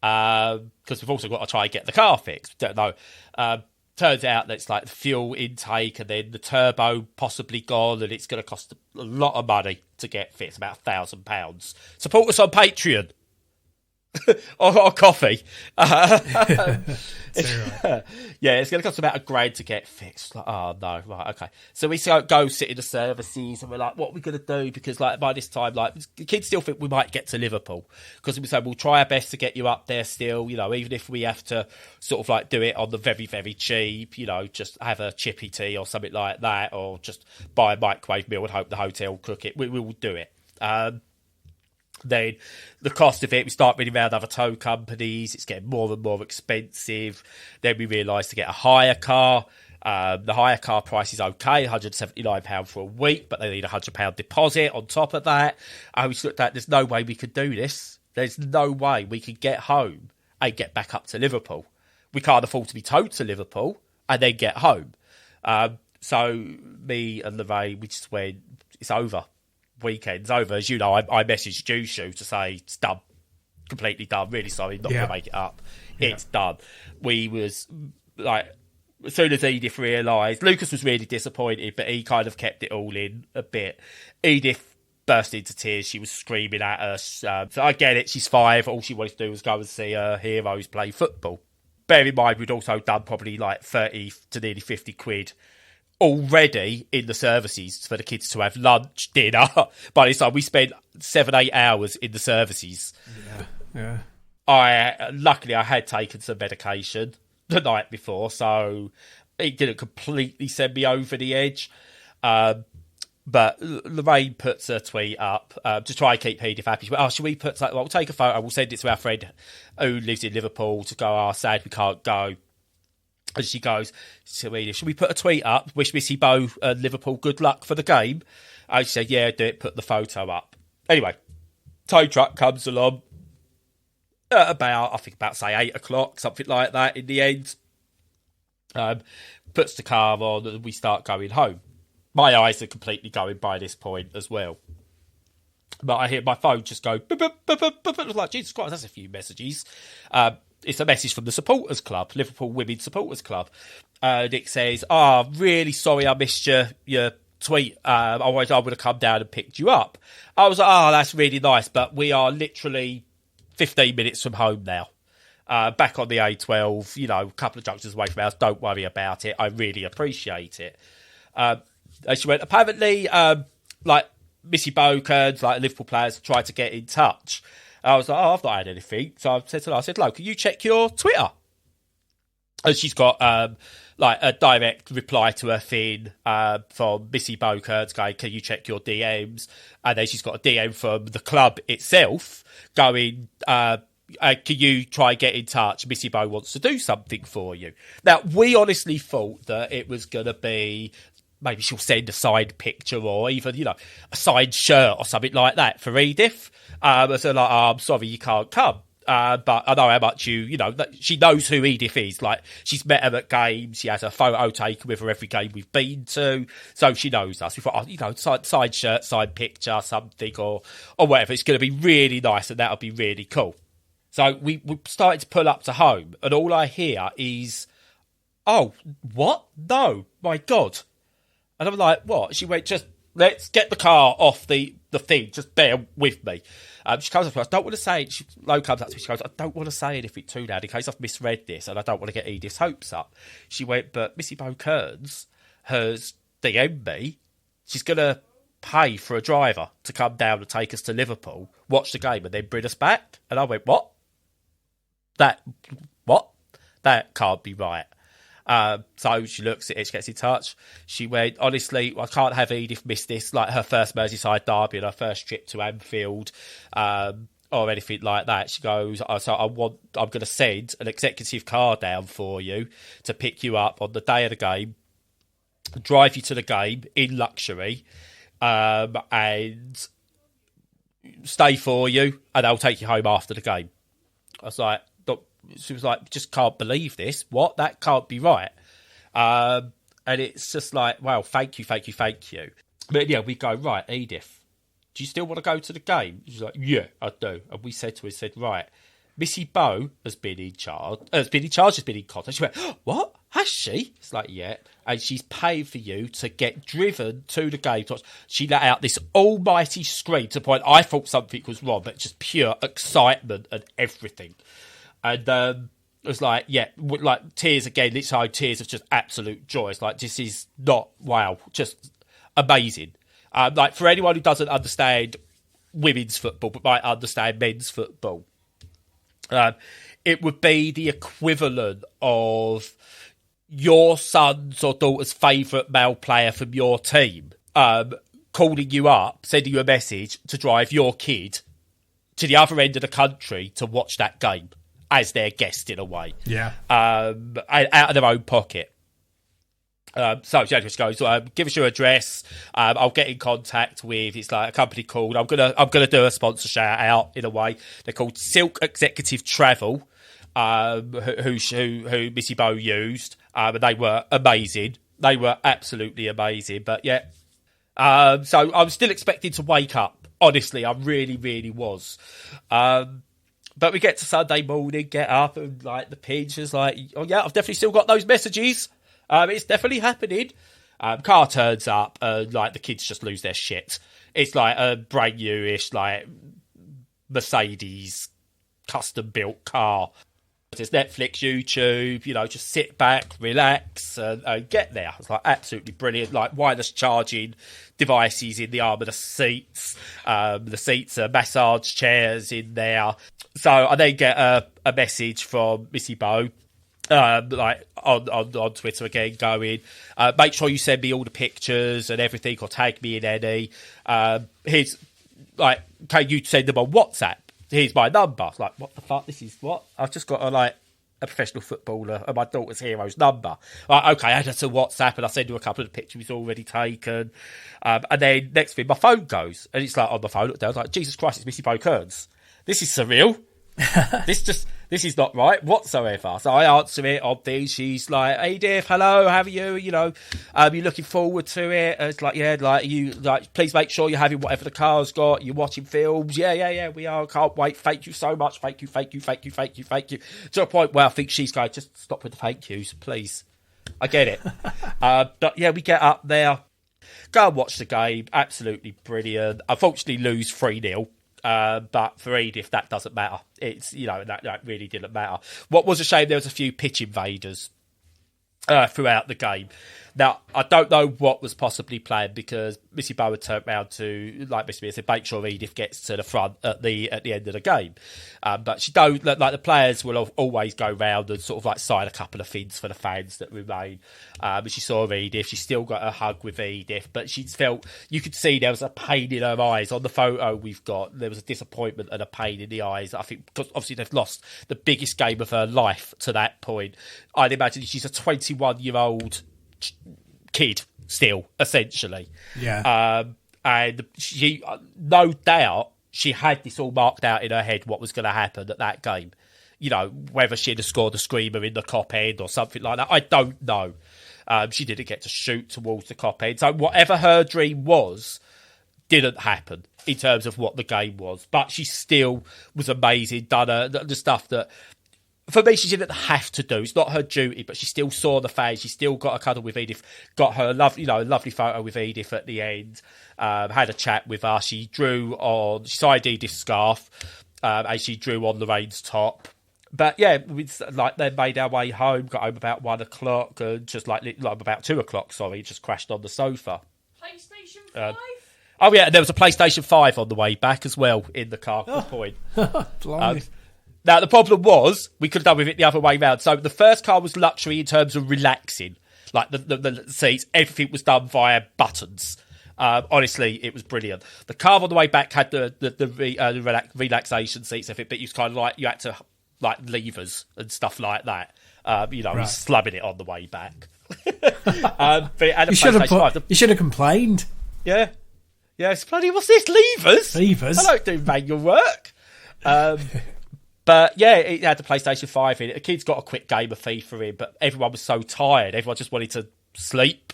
because we've also got to try and get the car fixed. Don't know. Turns out that it's like the fuel intake and then the turbo possibly gone, and it's going to cost a lot of money to get fixed, about £1,000. Support us on Patreon. or coffee. Right. Yeah, it's going to cost about £1,000 to get fixed. Like, oh no, right, okay. So we go sit in the services, and we're like, what are we going to do? Because like by this time, like the kids still think we might get to Liverpool, because we say we'll try our best to get you up there still. You know, even if we have to sort of like do it on the very, very cheap. You know, just have a chippy tea or something like that, or just buy a microwave meal and hope the hotel cook it. We will do it. Then the cost of it, we start ringing around other tow companies. It's getting more and more expensive. Then we realise to get a hire car. The hire car price is okay, £179 for a week, but they need a £100 deposit on top of that. And we looked at, there's no way we could do this. There's no way we could get home and get back up to Liverpool. We can't afford to be towed to Liverpool and then get home. So me and Lorraine, we just went, it's over. Weekend's over. As you know, I messaged Jushu to say it's done, completely done. Really sorry, not going to make it up. It's done. We was like, as soon as Edith realised, Lucas was really disappointed, but he kind of kept it all in a bit. Edith burst into tears. She was screaming at us. So I get it. She's 5. All she wanted to do was go and see her heroes play football. Bear in mind, we'd also done probably like 30 to nearly 50 quid already in the services for the kids to have lunch, dinner. By this time, we spent 7-8 hours in the services. Yeah. Luckily, I had taken some medication the night before, so it didn't completely send me over the edge. But Lorraine puts a tweet up to try and keep Edith happy. She went, should we put... we'll take a photo, we'll send it to our friend who lives in Liverpool to go, sad we can't go. And she goes, so Edith, should we put a tweet up? Wish Missy Bo and Liverpool good luck for the game. And she said, yeah, do it, put the photo up. Anyway, tow truck comes along at about, say, 8 o'clock, something like that in the end. Puts the car on and we start going home. My eyes are completely going by this point as well. But I hear my phone just go, boop, boop, boop, boop, boop. I was like, Jesus Christ, that's a few messages. It's a message from the supporters club, Liverpool Women's Supporters Club. Nick says, really sorry I missed your tweet. Otherwise I would have come down and picked you up. I was like, that's really nice, but we are literally 15 minutes from home now. Back on the A12, you know, a couple of junctions away from our house. Don't worry about it. I really appreciate it. And she went, apparently, like, Missy Bokerns, like Liverpool players, tried to get in touch. I was like, I've not had anything. So I said to her, can you check your Twitter? And she's got like a direct reply to her thing from Missy Bokerns going, can you check your DMs? And then she's got a DM from the club itself going, can you try and get in touch? Missy Bo wants to do something for you. Now, we honestly thought that it was going to be... maybe she'll send a signed picture or even, you know, a signed shirt or something like that for Edith. So like, I'm sorry you can't come. But I know how much you know, she knows who Edith is. Like, she's met her at games. She has a photo taken with her every game we've been to. So she knows us. We thought, you know, signed shirt, signed picture, something or whatever. It's going to be really nice and that'll be really cool. So we started to pull up to home and all I hear is, oh, what? No, my God. And I'm like, what? She went, just let's get the car off the thing. Just bear with me. She comes up to me. I don't want to say it. Lo comes up to me. She goes, I don't want to say anything too loud in case I've misread this and I don't want to get Edith's hopes up. She went, but Missy Bokerns has DM'd me. She's going to pay for a driver to come down and take us to Liverpool, watch the game and then bring us back. And I went, what? That can't be right. So she looks at it, she gets in touch. She went, honestly, I can't have Edith miss this, like her first Merseyside derby and her first trip to Anfield, or anything like that. She goes, so I'm going to send an executive car down for you to pick you up on the day of the game, drive you to the game in luxury, and stay for you, and I'll take you home after the game. I was like, she was like, just can't believe this. What? That can't be right. And it's just like, wow, thank you. But yeah, we go, right, Edith, do you still want to go to the game? She's like, yeah, I do. And we said to her, right, Missy Bow has been in contact. She went, what? Has she? It's like, yeah. And she's paid for you to get driven to the game. She let out this almighty scream to the point I thought something was wrong, but just pure excitement and everything. And it was like, yeah, like tears again. It's like tears of just absolute joy. It's like, this is not, wow, just amazing. Like, for anyone who doesn't understand women's football but might understand men's football, it would be the equivalent of your son's or daughter's favourite male player from your team calling you up, sending you a message to drive your kid to the other end of the country to watch that game as their guest, in a way. Yeah. Out of their own pocket. So she just goes, give us your address. I'll get in contact with, it's like a company called, I'm gonna do a sponsor shout out in a way. They're called Silk Executive Travel, who Missy Bow used, and they were amazing. They were absolutely amazing. But yeah, so I'm still expecting to wake up. Honestly, I really, really was. But we get to Sunday morning, get up, and like the pinch is like, oh yeah, I've definitely still got those messages. It's definitely happening. Car turns up, and like the kids just lose their shit. It's like a brand newish, like Mercedes custom built car. It's Netflix, YouTube, just sit back, relax, and get there. It's like absolutely brilliant. Like wireless charging devices in the arm of the seats. The seats are massage chairs in there. So I then get a message from Missy Bow, like on Twitter again, going, make sure you send me all the pictures and everything, or tag me in any. Here's like, can you send them on WhatsApp? Here's my number. Like, what the fuck? This is what? I've just got a professional footballer and my daughter's hero's number. Like, okay, add her to WhatsApp, and I send her a couple of the pictures already taken. And then next thing, my phone goes, and it's like on the phone, look down, I was like, Jesus Christ, it's Missy Bow Kearns. This is surreal. This is not right whatsoever. So I answer it on things. She's like, "Hey, Div, hello, how are you? You're looking forward to it." And it's like, yeah, please make sure you're having whatever the car's got. You're watching films. Yeah, we are. Can't wait. Thank you so much. Thank you. To a point where I think she's going, just stop with the thank yous, please. I get it. But yeah, we get up there, go and watch the game. Absolutely brilliant. Unfortunately, lose 3-0. But for Edith, that doesn't matter. It's, that really didn't matter. What was a shame, there was a few pitch invaders throughout the game. Now, I don't know what was possibly planned, because Missy Bow had turned round to, like Missy said, make sure Edith gets to the front at the end of the game. But she don't, like the players will always go round and sort of like sign a couple of things for the fans that remain. But she saw Edith. She still got a hug with Edith, but she felt, you could see there was a pain in her eyes. On the photo we've got, there was a disappointment and a pain in the eyes. I think because obviously they've lost the biggest game of her life to that point. I'd imagine she's a 21-year-old kid still, essentially. Yeah. And she, no doubt, she had this all marked out in her head, what was going to happen at that game. Whether she'd have scored a screamer in the Kop end or something like that, I don't know. She didn't get to shoot towards the Kop end. So whatever her dream was, didn't happen in terms of what the game was. But she still was amazing, done the stuff that, for me, she didn't have to do. It's not her duty, but she still saw the fans. She still got a cuddle with Edith. Got her lovely photo with Edith at the end. Had a chat with her. She signed Edith's scarf, and she drew on Lorraine's top. But yeah, we then made our way home. Got home about 1 o'clock, and just like about 2 o'clock. Sorry, just crashed on the sofa. PlayStation 5. Oh yeah, there was a PlayStation 5 on the way back as well in the car. Good point. Blimey. Now, the problem was, we could have done with it the other way round. So the first car was luxury in terms of relaxing. Like the seats, everything was done via buttons. Honestly, it was brilliant. The car on the way back had the relaxation seats, but it was kind of like, you had to, like, levers and stuff like that. Right. Slumming it on the way back. But it had a PlayStation 5. You should have complained. Yeah. Yeah, it's bloody, what's this, levers? Levers? I don't do manual work. But yeah, it had the PlayStation 5 in it. The kids got a quick game of FIFA in, but everyone was so tired. Everyone just wanted to sleep.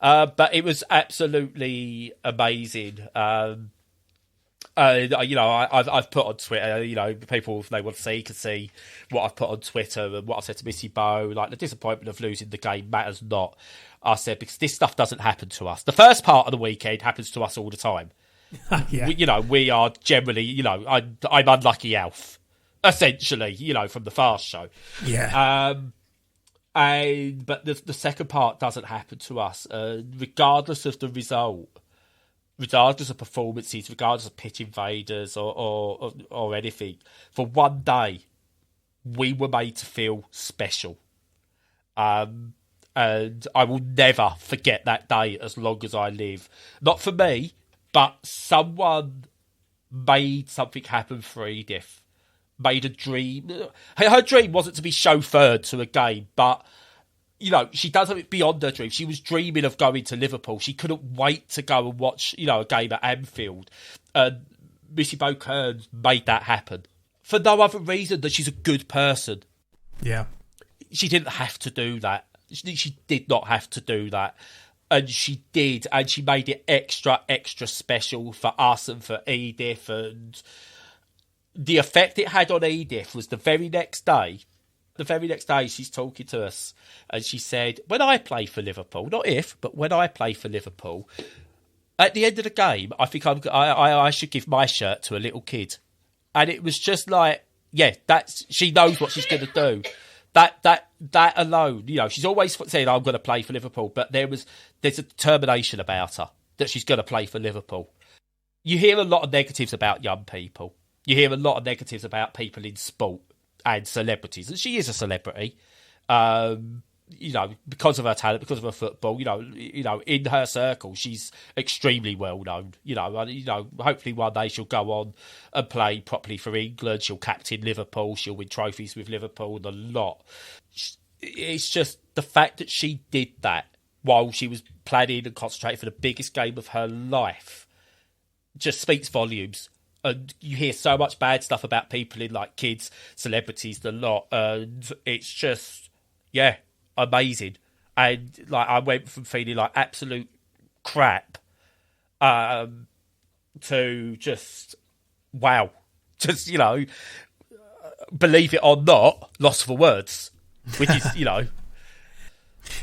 But it was absolutely amazing. I've put on Twitter, people, if they want to see, can see what I've put on Twitter and what I've said to Missy Bo. Like, the disappointment of losing the game matters not, I said, because this stuff doesn't happen to us. The first part of the weekend happens to us all the time. Yeah. We are generally, I'm unlucky Alf, essentially, from the Fast Show. Yeah. But the second part doesn't happen to us, regardless of the result. Regardless of performances, regardless of pitch invaders or anything, for one day, we were made to feel special. And I will never forget that day as long as I live. Not for me, but someone made something happen for Edith. Made a dream. Her dream wasn't to be chauffeured to a game, but she does have it beyond her dream. She was dreaming of going to Liverpool. She couldn't wait to go and watch, a game at Anfield. Missy Bo Kearns made that happen. For no other reason than she's a good person. Yeah. She didn't have to do that. She did not have to do that. And she did. And she made it extra, extra special for us and for Edith. And the effect it had on Edith was the very next day, she's talking to us and she said, when I play for Liverpool, not if, but when I play for Liverpool, at the end of the game, I think I should give my shirt to a little kid. And it was just like, she knows what she's going to do. That alone, she's always saying, I'm going to play for Liverpool, but there's a determination about her that she's going to play for Liverpool. You hear a lot of negatives about young people. You hear a lot of negatives about people in sport and celebrities, and she is a celebrity, because of her talent, because of her football. In her circle, she's extremely well known. Hopefully one day she'll go on and play properly for England. She'll captain Liverpool. She'll win trophies with Liverpool and a lot. It's just the fact that she did that while she was planning and concentrating for the biggest game of her life just speaks volumes. And you hear so much bad stuff about people in, like, kids, celebrities, the lot. And it's just, amazing. And, like, I went from feeling like absolute crap to just, wow. Just, believe it or not, lost for words. Which is,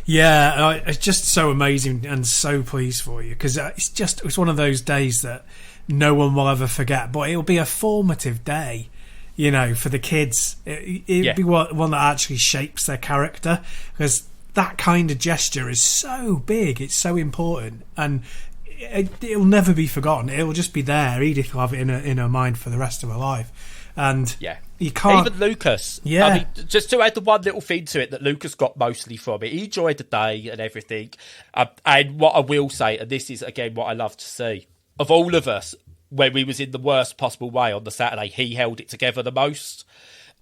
Yeah, it's just so amazing and so pleased for you, because it's one of those days that no one will ever forget, but it'll be a formative day, for the kids. It'll be one that actually shapes their character, because that kind of gesture is so big, it's so important, and it'll never be forgotten. It'll just be there. Edith will have it in her mind for the rest of her life. And you can't... Even Lucas. Yeah. I mean, just to add the one little thing to it that Lucas got mostly from it, he enjoyed the day and everything. And what I will say, and this is, again, what I love to see, of all of us, when we was in the worst possible way on the Saturday, he held it together the most.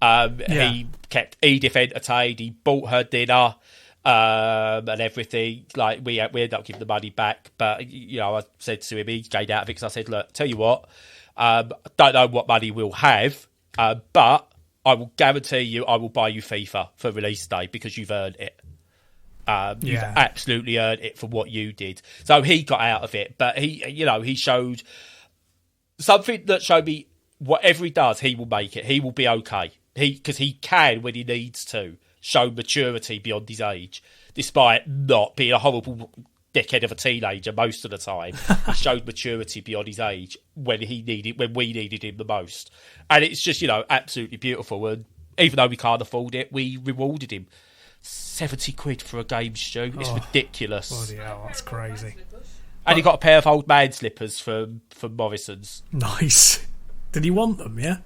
He kept Edith entertained. He bought her dinner and everything. Like, we ended up giving the money back. But, I said to him, he gained out of it, because I said, look, tell you what, don't know what money we'll have, but I will guarantee you I will buy you FIFA for release day, because you've earned it. You've absolutely earned it for what you did. So he got out of it, but he showed something that showed me whatever he does, he will make it. He will be okay. Because he can, when he needs to, show maturity beyond his age, despite not being a horrible dickhead of a teenager most of the time. He showed maturity beyond his age when we needed him the most. And it's just, absolutely beautiful. And even though we can't afford it, we rewarded him. 70 quid for a game, Stu. It's ridiculous. Bloody hell, that's crazy. And he got a pair of old man slippers from Morrison's. Nice. Did he want them, yeah?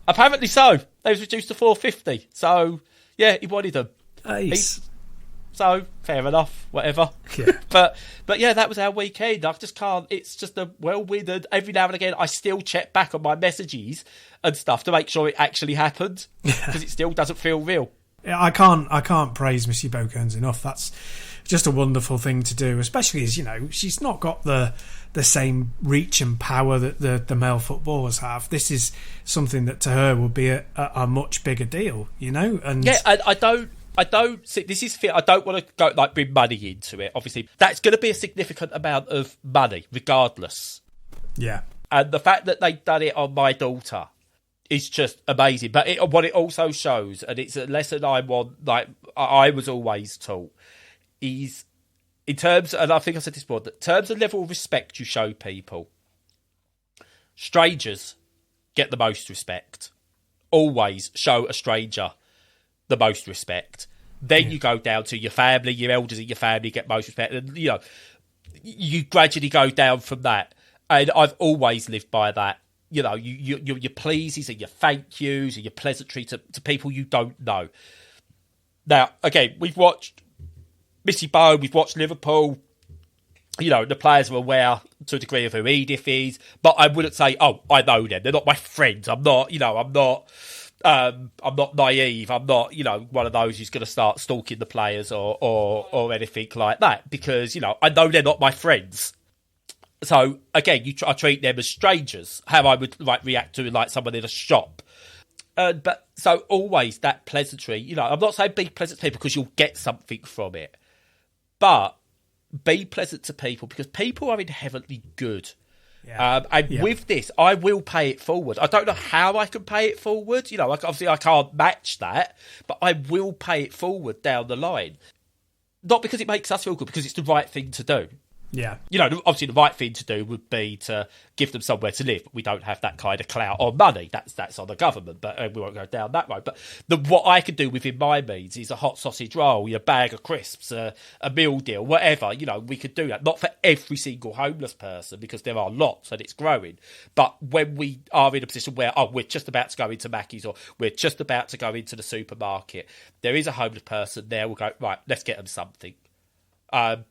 Apparently so. They was reduced to £4.50. So, he wanted them. Nice. So, fair enough, whatever. Yeah. But that was our weekend. I just can't. It's just a whirlwind. And every now and again, I still check back on my messages and stuff to make sure it actually happened, because it still doesn't feel real. I can't praise Missy Bo Kearns enough. That's just a wonderful thing to do, especially as, she's not got the same reach and power that the male footballers have. This is something that to her will be a much bigger deal, And I don't see, this is fair. I don't want to go bring money into it. Obviously, that's going to be a significant amount of money, regardless. Yeah. And the fact that they've done it on my daughter is just amazing. But what it also shows, and it's a lesson I want, like I was always taught, is in terms, and I think I said this before, that in terms of level of respect you show people, strangers get the most respect. Always show a stranger the most respect. Then you go down to your family, your elders in your family get most respect, and you gradually go down from that. And I've always lived by that. Your pleases and your thank yous and your pleasantry to people you don't know. Now, again, we've watched Missy Bow, we've watched Liverpool. The players are aware to a degree of who Edith is, but I wouldn't say, oh, I know them. They're not my friends. I'm not naive. I'm not, one of those who's going to start stalking the players or anything like that, because, I know they're not my friends. So again, I treat them as strangers, how I would react to someone in a shop. But so always that pleasantry, I'm not saying be pleasant to people because you'll get something from it, but be pleasant to people because people are inherently good. With this, I will pay it forward. I don't know how I can pay it forward. Obviously I can't match that, but I will pay it forward down the line. Not because it makes us feel good, because it's the right thing to do. Yeah. Obviously the right thing to do would be to give them somewhere to live, but we don't have that kind of clout or money. That's on the government, but we won't go down that road. But what I can do within my means is a hot sausage roll, a bag of crisps, a meal deal, whatever. We could do that. Not for every single homeless person, because there are lots and it's growing. But when we are in a position where, we're just about to go into Mackey's or we're just about to go into the supermarket, there is a homeless person there, we'll go, right, let's get them something.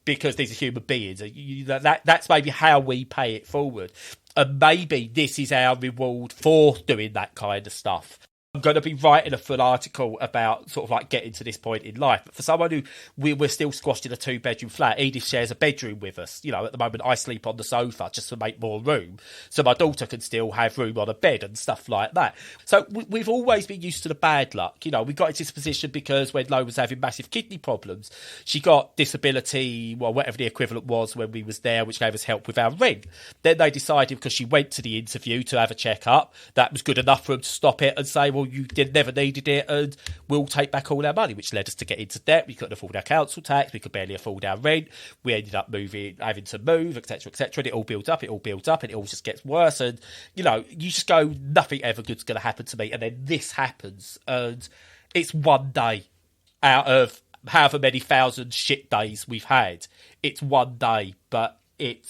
Because these are human beings. That's maybe how we pay it forward. And maybe this is our reward for doing that kind of stuff. I'm going to be writing a full article about sort of getting to this point in life. But for someone who we're still squashed in a 2-bedroom flat, Edith shares a bedroom with us. At the moment I sleep on the sofa just to make more room, so my daughter can still have room on a bed and stuff like that. So we've always been used to the bad luck. We got into this position because when Lo was having massive kidney problems, she got disability, whatever the equivalent was when we was there, which gave us help with our rent. Then they decided, because she went to the interview to have a check-up, that was good enough for them to stop it and say, well, you never needed it and we'll take back all our money, which led us to get into debt. We couldn't afford our council tax, we could barely afford our rent, we ended up having to move, etc., and it all built up and it all just gets worse, and you just go, nothing ever good's going to happen to me, and then this happens, and it's one day out of however many thousand shit days we've had. It's one day, but it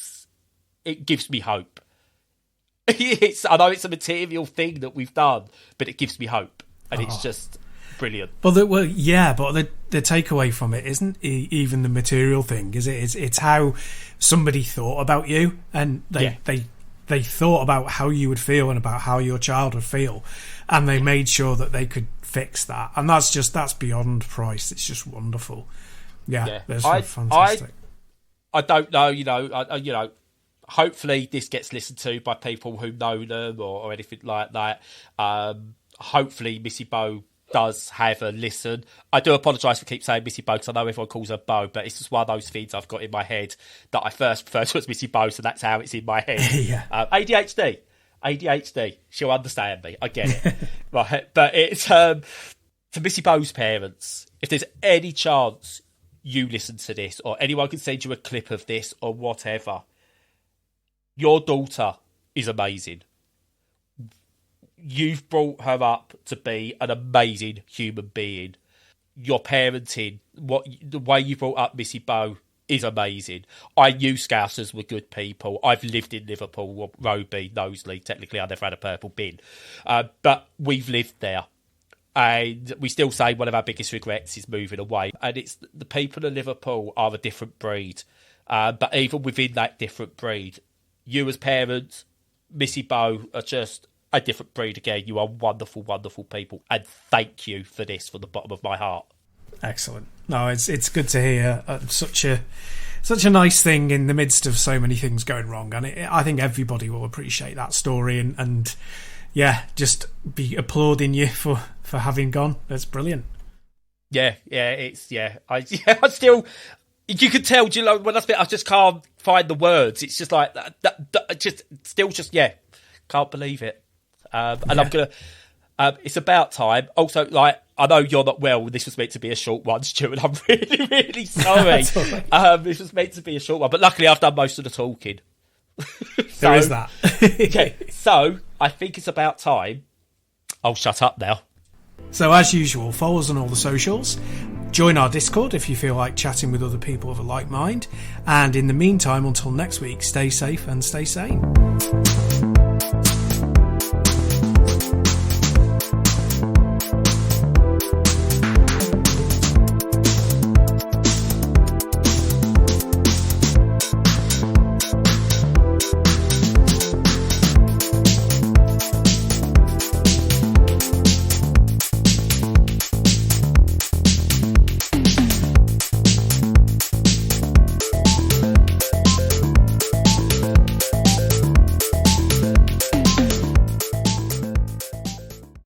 gives me hope. I know it's a material thing that we've done, but it gives me hope, and it's just brilliant. But the takeaway from it isn't even the material thing, is it? It's how somebody thought about you, and they thought about how you would feel and about how your child would feel, and they made sure that they could fix that, and that's beyond price. It's just wonderful. That's fantastic. I don't know, hopefully this gets listened to by people who know them or anything like that. Hopefully Missy Bow does have a listen. I do apologise for keep saying Missy Bow, because I know everyone calls her Bow, but it's just one of those things I've got in my head that I first referred to as Missy Bow, so that's how it's in my head. ADHD. She'll understand me. I get it. Right, but it's to Missy Bow's parents, if there's any chance you listen to this or anyone can send you a clip of this or whatever, your daughter is amazing. You've brought her up to be an amazing human being. Your parenting, the way you brought up Missy Bow is amazing. I knew Scousers were good people. I've lived in Liverpool, Roby, Knowsley. Technically, I never had a purple bin. But we've lived there. And we still say one of our biggest regrets is moving away. And it's the people of Liverpool are a different breed. But even within that different breed, you as parents, Missy Bow, are just a different breed again. You are wonderful, wonderful people. And thank you for this from the bottom of my heart. Excellent. No, it's good to hear such a nice thing in the midst of so many things going wrong. And I think everybody will appreciate that story and just be applauding you for having gone. That's brilliant. I You could tell, do you know, when I speak, I just can't find the words. It's just like, yeah, can't believe it. And I'm going to, it's about time. Also, like, I know you're not well. This was meant to be a short one, Stu, and I'm really, really sorry. This was meant to be a short one, but luckily I've done most of the talking. There is that. Okay, so I think it's about time. I'll shut up now. So as usual, follow us on all the socials. Join our Discord if you feel like chatting with other people of a like mind. And in the meantime, until next week, stay safe and stay sane.